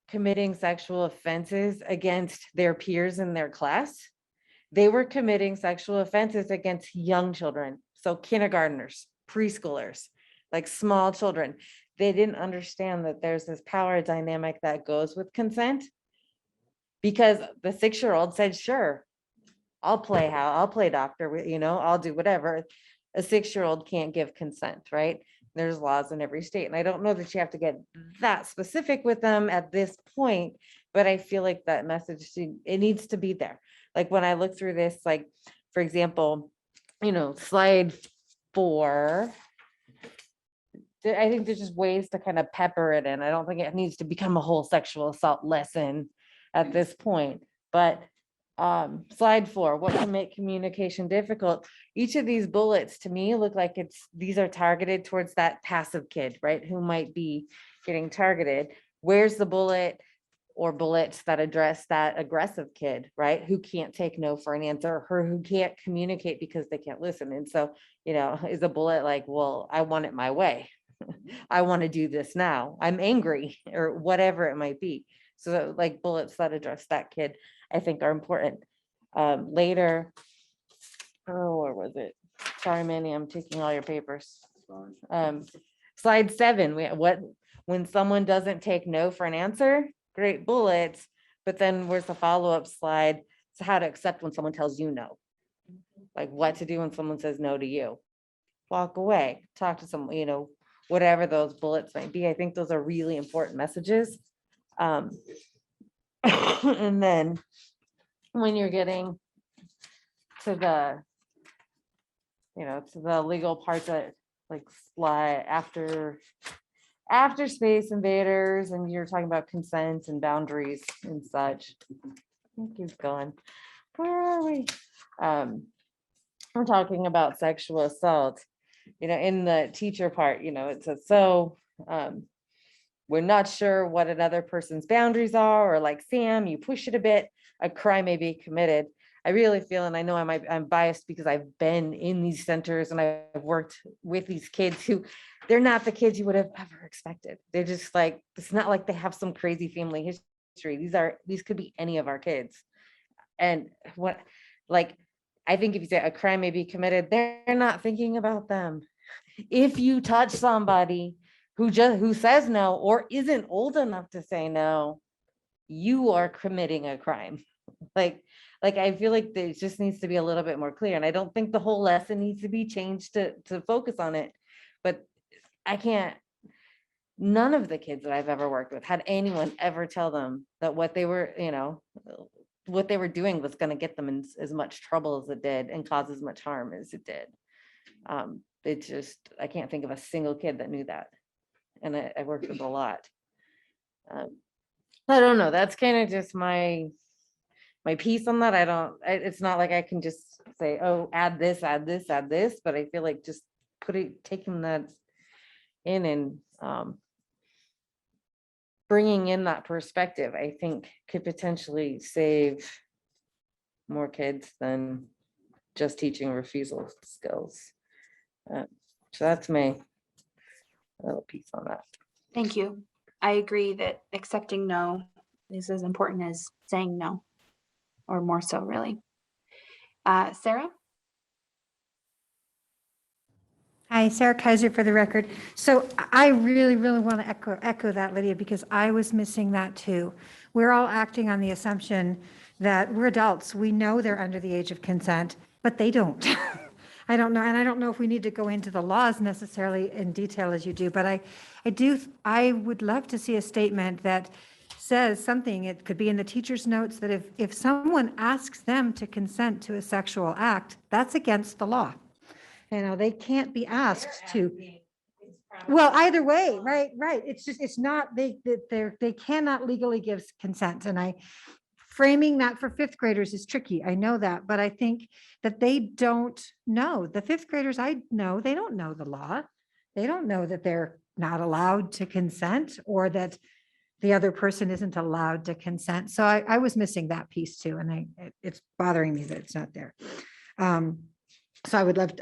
committing sexual offenses against their peers in their class. They were committing sexual offenses against young children. So kindergartners, preschoolers, like small children. They didn't understand that there's this power dynamic that goes with consent, because the 6-year-old said, sure, I'll play doctor, you know, I'll do whatever. A 6-year-old can't give consent, right? There's laws in every state. And I don't know that you have to get that specific with them at this point, but I feel like that message, it needs to be there. Like when I look through this, like, for example, slide 4, I think there's just ways to kind of pepper it in. I don't think it needs to become a whole sexual assault lesson at this point, but slide 4, what can make communication difficult? Each of these bullets to me look like these are targeted towards that passive kid, right? Who might be getting targeted. Where's the bullet or bullets that address that aggressive kid, right? Who can't take no for an answer, or who can't communicate because they can't listen. And so, is a bullet like, well, I want it my way. I want to do this now. I'm angry, or whatever it might be. So like bullets that address that kid, I think are important. Later, where was it? Sorry, Manny, I'm taking all your papers. Slide 7, when someone doesn't take no for an answer, great bullets, but then where's the follow-up slide? So how to accept when someone tells you no. Like what to do when someone says no to you. Walk away, talk to someone, whatever those bullets might be. I think those are really important messages. And then when you're getting to the, to the legal parts that like slide after space invaders, and you're talking about consent and boundaries and such. I think he's gone. Where are we? We're talking about sexual assault. In the teacher part, it says, so we're not sure what another person's boundaries are, or like Sam, you push it a bit, a crime may be committed. I really feel, and I know I'm biased because I've been in these centers and I've worked with these kids who, they're not the kids you would have ever expected. They're just like, it's not like they have some crazy family history. These could be any of our kids. And I think if you say a crime may be committed, they're not thinking about them. If you touch somebody who says no or isn't old enough to say no, you are committing a crime. Like I feel like there just needs to be a little bit more clear. And I don't think the whole lesson needs to be changed to focus on it. But none of the kids that I've ever worked with had anyone ever tell them that what they were doing was going to get them in as much trouble as it did and cause as much harm as it did. I can't think of a single kid that knew that. And I worked with a lot. I don't know. That's kind of just my piece on that. It's not like I can just say, oh, add this, but I feel like just taking that in and bringing in that perspective, I think could potentially save more kids than just teaching refusal skills. So that's my little piece on that. Thank you. I agree that accepting no is as important as saying no, or more so, really. Sarah? Hi, Sarah Kaiser for the record. So I really, really want to echo that, Lydia, because I was missing that too. We're all acting on the assumption that we're adults. We know they're under the age of consent, but they don't. I don't know. And I don't know if we need to go into the laws necessarily in detail as you do, but I would love to see a statement that says something. It could be in the teacher's notes that if someone asks them to consent to a sexual act, that's against the law. They can't be asked to. Well, either way, right. It's not, they cannot legally give consent. And framing that for fifth graders is tricky. I know that, but I think that they don't know. The fifth graders I know, they don't know the law. They don't know that they're not allowed to consent, or that the other person isn't allowed to consent. So I was missing that piece too. And it's bothering me that it's not there. So I would love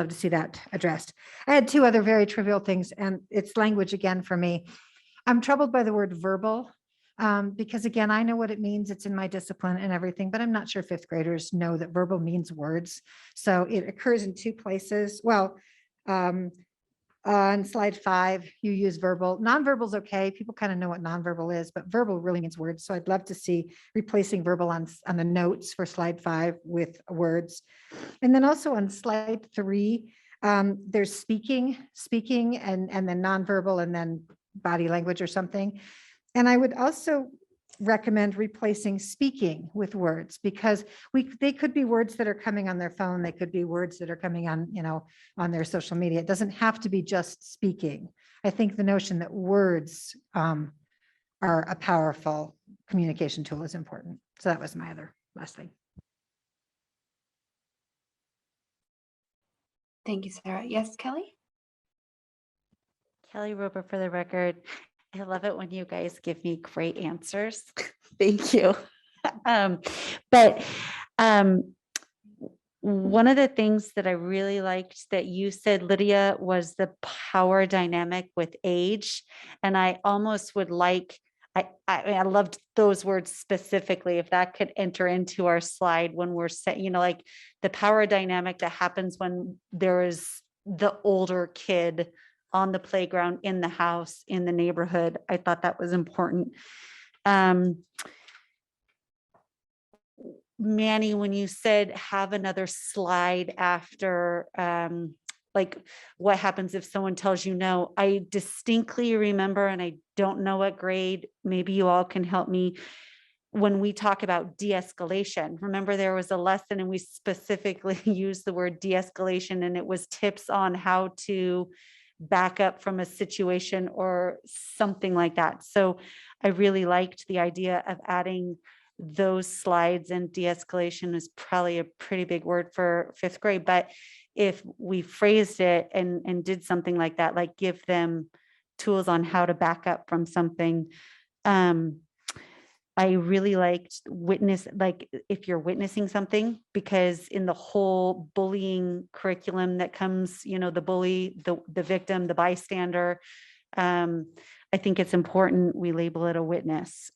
to see that addressed. I had two other very trivial things, and it's language again for me. I'm troubled by the word verbal, because again, I know what it means. It's in my discipline and everything, but I'm not sure fifth graders know that verbal means words. So it occurs in two places. Well, on slide 5, you use verbal. Nonverbal is okay. People kind of know what nonverbal is, but verbal really means words. So I'd love to see replacing verbal on the notes for slide 5 with words. And then also on slide 3, There's speaking, and then nonverbal, and then body language or something. And I would also recommend replacing speaking with words, because they could be words that are coming on their phone. They could be words that are coming on, on their social media. It doesn't have to be just speaking. I think the notion that words are a powerful communication tool is important. So that was my other last thing. Thank you, Sarah. Yes, Kelly? Kelly Roper for the record. I love it when you guys give me great answers. Thank you. But one of the things that I really liked that you said, Lydia, was the power dynamic with age. And I almost would like, I loved those words specifically, if that could enter into our slide when we're set, like the power dynamic that happens when there is the older kid on the playground, in the house, in the neighborhood. I thought that was important. Manny, when you said have another slide after, like what happens if someone tells you no, I distinctly remember, and I don't know what grade, maybe you all can help me, when we talk about de-escalation. Remember, there was a lesson and we specifically used the word de-escalation, and it was tips on how to back up from a situation or something like that. So I really liked the idea of adding those slides, and de-escalation is probably a pretty big word for 5th grade. But if we phrased it and did something like that, like give them tools on how to back up from something. I really liked witness, like if you're witnessing something, because in the whole bullying curriculum that comes, the bully, the victim, the bystander, I think it's important we label it a witness.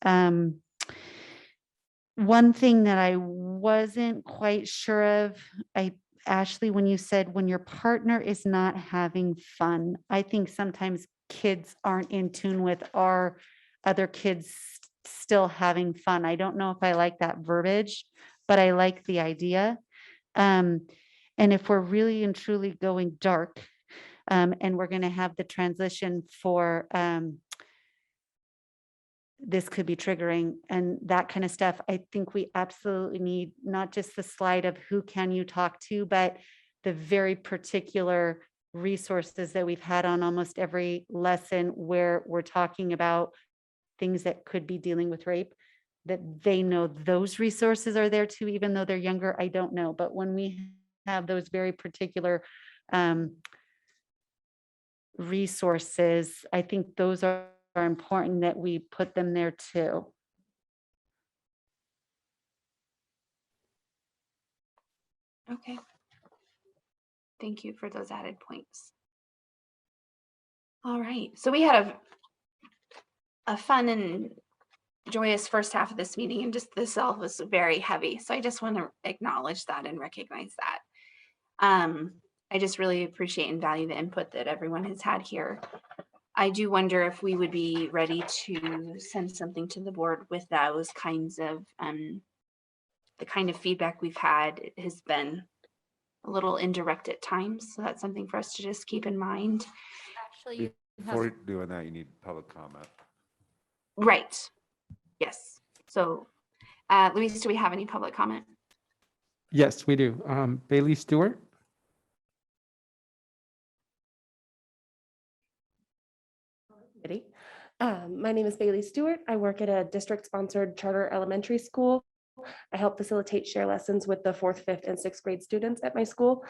One thing that I wasn't quite sure of, Ashley, when you said when your partner is not having fun, I think sometimes kids aren't in tune with our other kids still having fun. I don't know if I like that verbiage, but I like the idea. And if we're really and truly going dark, and we're going to have the transition for this could be triggering and that kind of stuff, I think we absolutely need not just the slide of who can you talk to, but the very particular resources that we've had on almost every lesson where we're talking about things that could be dealing with rape, that they know those resources are there too, even though they're younger. I don't know. But when we have those very particular resources, I think those are important that we put them there too. Okay. Thank you for those added points. All right. So we had a fun and joyous first half of this meeting, and just the self was very heavy. So I just want to acknowledge that and recognize that. I just really appreciate and value the input that everyone has had here. I do wonder if we would be ready to send something to the board with those kinds of, the kind of feedback we've had. It has been a little indirect at times. So that's something for us to just keep in mind. Actually, Before doing that, you need public comment. Right. Yes. So, Luis, do we have any public comment? Yes, we do. Bailey Stewart. My name is Bailey Stewart. I work at a district-sponsored charter elementary school. I help facilitate share lessons with the 4th, 5th, and 6th grade students at my school.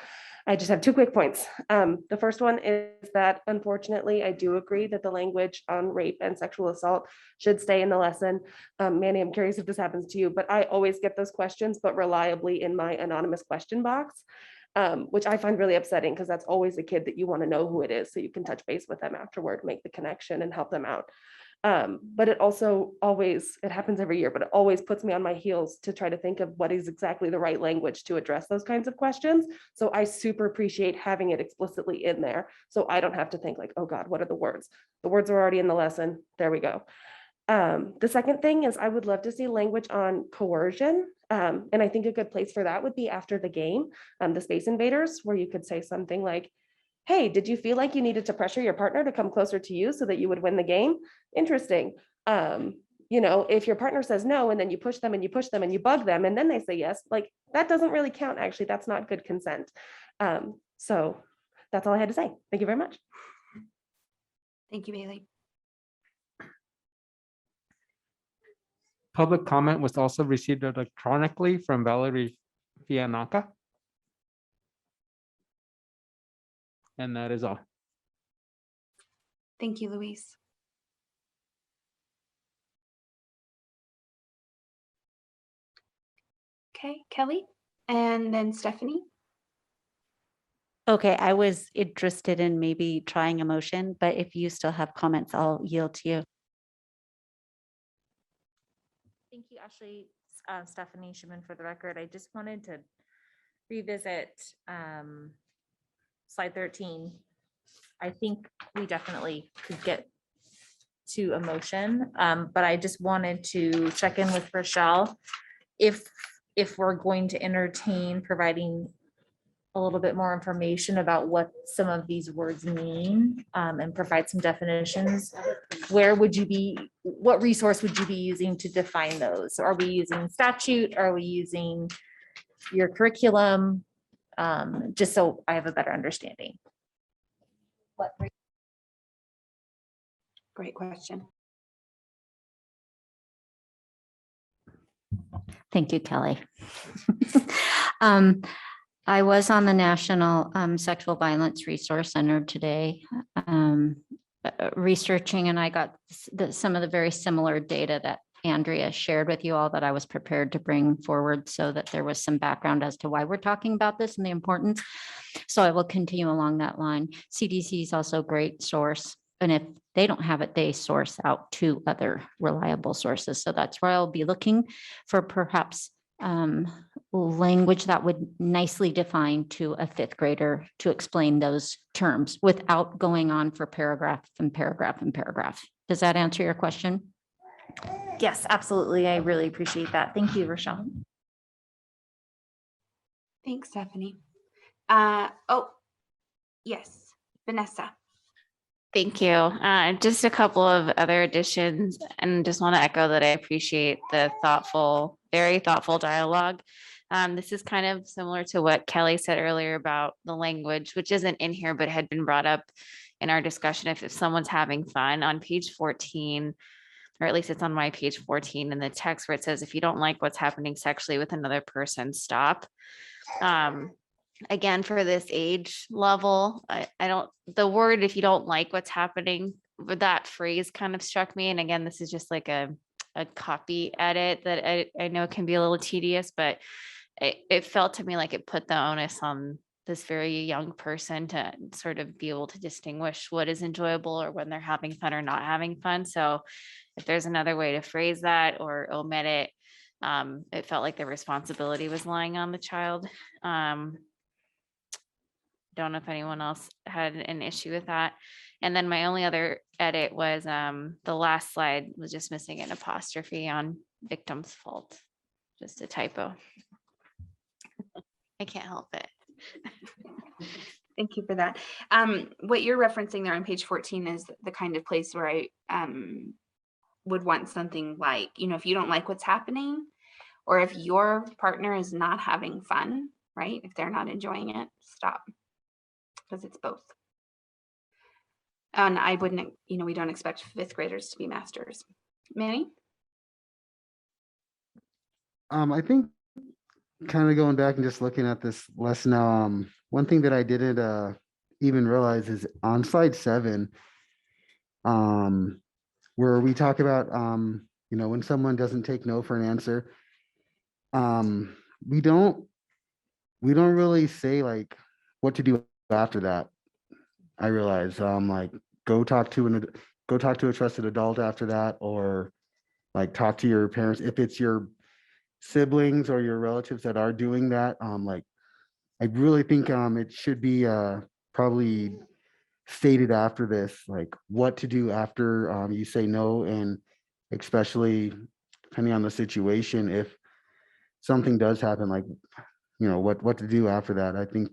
I just have 2 quick points. The first one is that, unfortunately, I do agree that the language on rape and sexual assault should stay in the lesson. Manny, I'm curious if this happens to you, but I always get those questions, but reliably in my anonymous question box. Which I find really upsetting, because that's always a kid that you want to know who it is, so you can touch base with them afterward, make the connection and help them out. But it also always, it happens every year, but it always puts me on my heels to try to think of what is exactly the right language to address those kinds of questions. So I super appreciate having it explicitly in there, so I don't have to think like, oh God, what are the words? The words are already in the lesson. There we go. The second thing is I would love to see language on coercion. And I think a good place for that would be after the game, the Space Invaders, where you could say something like, hey, did you feel like you needed to pressure your partner to come closer to you so that you would win the game? Interesting. You know, if your partner says no, and then you push them and you push them and you bug them, and then they say yes, like that doesn't really count. Actually, that's not good consent. So that's all I had to say. Thank you very much. Thank you, Bailey. Public comment was also received electronically from Valerie Fianaka. And that is all. Thank you, Luis. Okay, Kelly, and then Stephanie. Okay, I was interested in maybe trying a motion, but if you still have comments, I'll yield to you. Thank you, Ashley. Stephanie Schumann for the record. I just wanted to revisit slide 13. I think we definitely could get to a motion, but I just wanted to check in with Rochelle if we're going to entertain providing a little bit more information about what some of these words mean, and provide some definitions. Where would you be, what resource would you be using to define those? Are we using statute? Are we using your curriculum? Just so I have a better understanding. Great question. Thank you, Kelly. I was on the National Sexual Violence Resource Center today, researching, and I got some of the very similar data that Andrea shared with you all that I was prepared to bring forward so that there was some background as to why we're talking about this and the importance. So I will continue along that line. CDC is also a great source. And if they don't have it, they source out to other reliable sources. So that's where I'll be looking for perhaps language that would nicely define to a fifth grader to explain those terms without going on for paragraph and paragraph and paragraph. Does that answer your question? Yes, absolutely. I really appreciate that. Thank you, Rochelle. Thanks, Stephanie. Oh, yes, Vanessa. Thank you. Just a couple of other additions, and just want to echo that I appreciate the thoughtful, very thoughtful dialogue. This is kind of similar to what Kelly said earlier about the language, which isn't in here, but had been brought up in our discussion. If someone's having fun, on page 14, or at least it's on my page 14 in the text where it says, if you don't like what's happening sexually with another person, stop. Again, for this age level, I don't, the word, if you don't like what's happening, that phrase kind of struck me. And again, this is just like a copy edit that I know can be a little tedious, but it felt to me like it put the onus on this very young person to sort of be able to distinguish what is enjoyable or when they're having fun or not having fun. So if there's another way to phrase that or omit it, it felt like the responsibility was lying on the child. Don't know if anyone else had an issue with that. And then my only other edit was the last slide was just missing an apostrophe on victim's fault. Just a typo. I can't help it. Thank you for that. What you're referencing there on page 14 is the kind of place where I would want something like, you know, if you don't like what's happening, or if your partner is not having fun, right? If they're not enjoying it, stop. Because it's both. And I wouldn't, you know, we don't expect fifth graders to be masters. Manny? I think kind of going back and just looking at this lesson, one thing that I didn't even realize is on slide 7, where we talk about, you know, when someone doesn't take no for an answer, we don't really say like what to do after that. I realize, like go talk to a trusted adult after that, or like talk to your parents if it's your siblings or your relatives that are doing that. Like I really think it should be probably stated after this, like what to do after you say no, and especially depending on the situation, if something does happen, like, you know, what to do after that. I think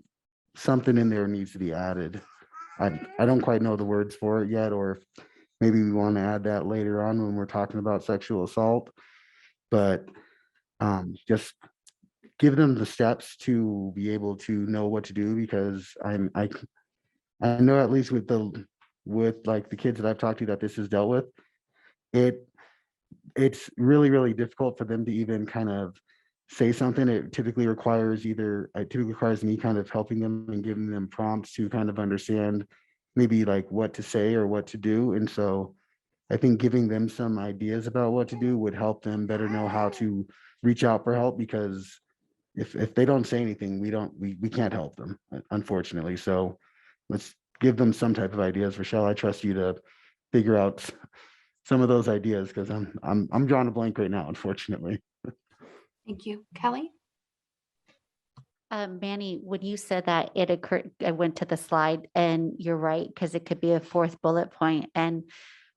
something in there needs to be added. I don't quite know the words for it yet, or if maybe we want to add that later on when we're talking about sexual assault. But just give them the steps to be able to know what to do, because I know at least with like the kids that I've talked to that this is dealt with, it's really, really difficult for them to even kind of say something. It typically requires me kind of helping them and giving them prompts to kind of understand maybe like what to say or what to do. And so I think giving them some ideas about what to do would help them better know how to reach out for help, because if they don't say anything, we can't help them, unfortunately. So let's give them some type of ideas. Rochelle, I trust you to figure out some of those ideas, because I'm drawing a blank right now, unfortunately. Thank you. Kelly? Manny, when you said that, it occurred, I went to the slide, and you're right, because it could be a fourth bullet point. And,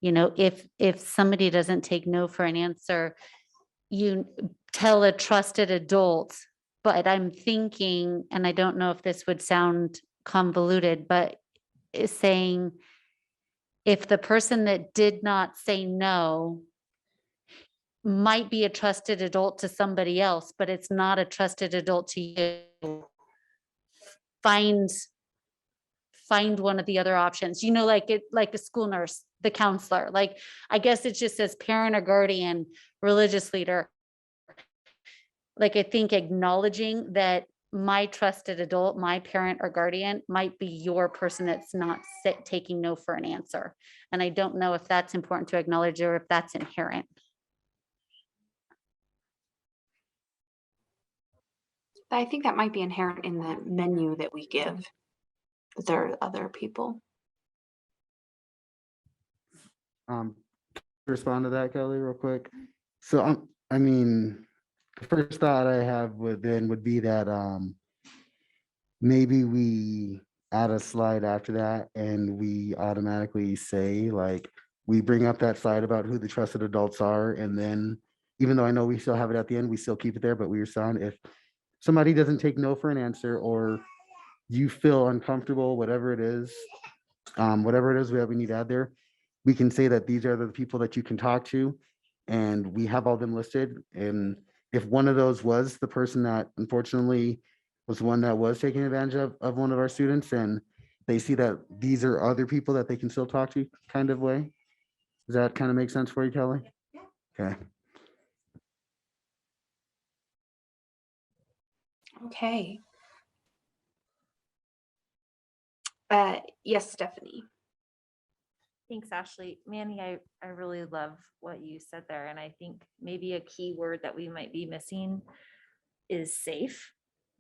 you know, if somebody doesn't take no for an answer, you tell a trusted adult. But I'm thinking, and I don't know if this would sound convoluted, but is saying, if the person that did not say no might be a trusted adult to somebody else, but it's not a trusted adult to you, find one of the other options, you know, like a school nurse, the counselor, like, I guess it just says parent or guardian, religious leader. Like, I think acknowledging that my trusted adult, my parent or guardian might be your person that's not taking no for an answer. And I don't know if that's important to acknowledge or if that's inherent. I think that might be inherent in the menu that we give. But there are other people. Respond to that, Kelly, real quick. So I mean, the first thought I have would be that maybe we add a slide after that, and we automatically say, like, we bring up that slide about who the trusted adults are, and then even though I know we still have it at the end, we still keep it there, but we respond if somebody doesn't take no for an answer, or you feel uncomfortable, whatever it is that we need to add there, we can say that these are the people that you can talk to, and we have all them listed. And if one of those was the person that unfortunately was one that was taking advantage of one of our students, and they see that these are other people that they can still talk to, kind of way. Does that kind of make sense for you, Kelly? Okay. Okay. Yes, Stephanie. Thanks, Ashley. Manny, I really love what you said there. And I think maybe a key word that we might be missing is safe.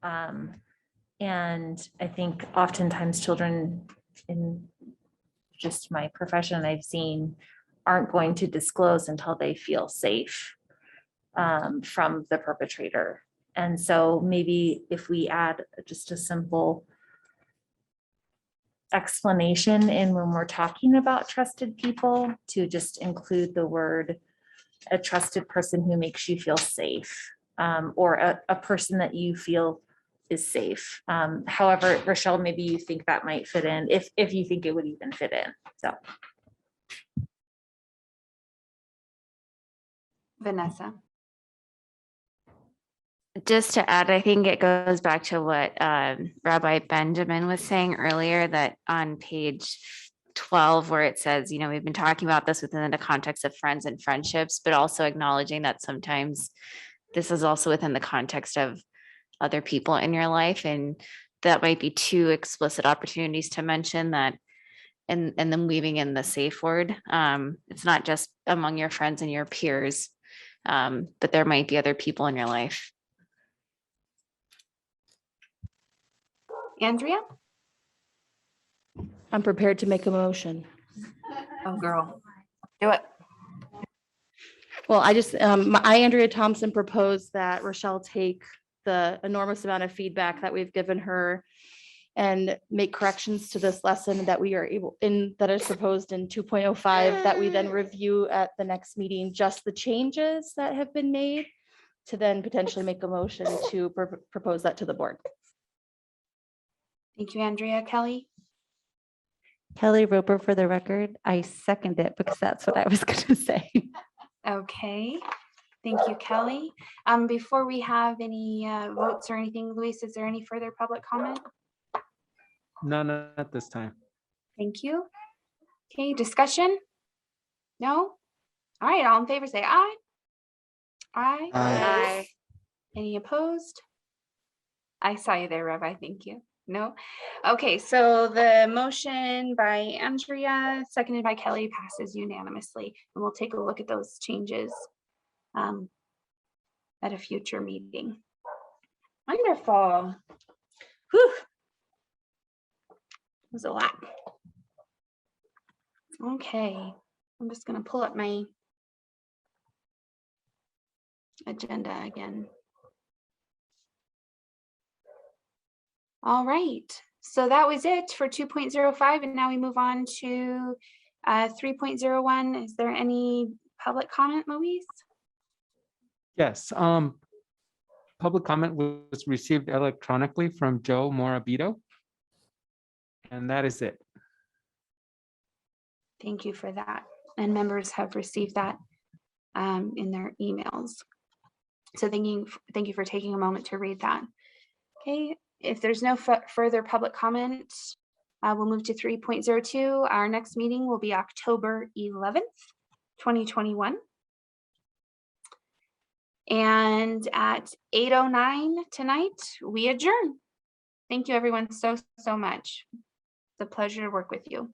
And I think oftentimes children in just my profession I've seen aren't going to disclose until they feel safe from the perpetrator. And so maybe if we add just a simple explanation in when we're talking about trusted people, to just include the word a trusted person who makes you feel safe, or a person that you feel is safe. However, Rochelle, maybe you think that might fit in, if you think it would even fit in. So Vanessa. Just to add, I think it goes back to what Rabbi Benjamin was saying earlier, that on page 12, where it says, you know, we've been talking about this within the context of friends and friendships, but also acknowledging that sometimes this is also within the context of other people in your life. And that might be two explicit opportunities to mention that, and then weaving in the safe word. It's not just among your friends and your peers, but there might be other people in your life. Andrea? I'm prepared to make a motion. Oh, girl. Do it. Well, I, Andrea Thompson, proposed that Rochelle take the enormous amount of feedback that we've given her and make corrections to this lesson that we are able that is proposed in 2.05, that we then review at the next meeting, just the changes that have been made, to then potentially make a motion to propose that to the board. Thank you, Andrea. Kelly? Kelly Roper for the record. I second it because that's what I was going to say. Okay, thank you, Kelly. Before we have any votes or anything, Luis, is there any further public comment? None at this time. Thank you. Okay, discussion? No? All right, all in favor, say aye. Aye. Aye. Any opposed? I saw you there, Rev. I thank you. No? Okay, so the motion by Andrea, seconded by Kelly, passes unanimously. And we'll take a look at those changes at a future meeting. Wonderful. Whew. It was a lot. Okay, I'm just gonna pull up my agenda again. All right, so that was it for 2.05, and now we move on to 3.01. Is there any public comment, Luis? Yes, public comment was received electronically from Joe Morabito. And that is it. Thank you for that. And members have received that in their emails. So thank you for taking a moment to read that. Okay, if there's no further public comment, we'll move to 3.02. Our next meeting will be October 11th, 2021. And at 8:09 tonight, we adjourn. Thank you, everyone, so much. It's a pleasure to work with you.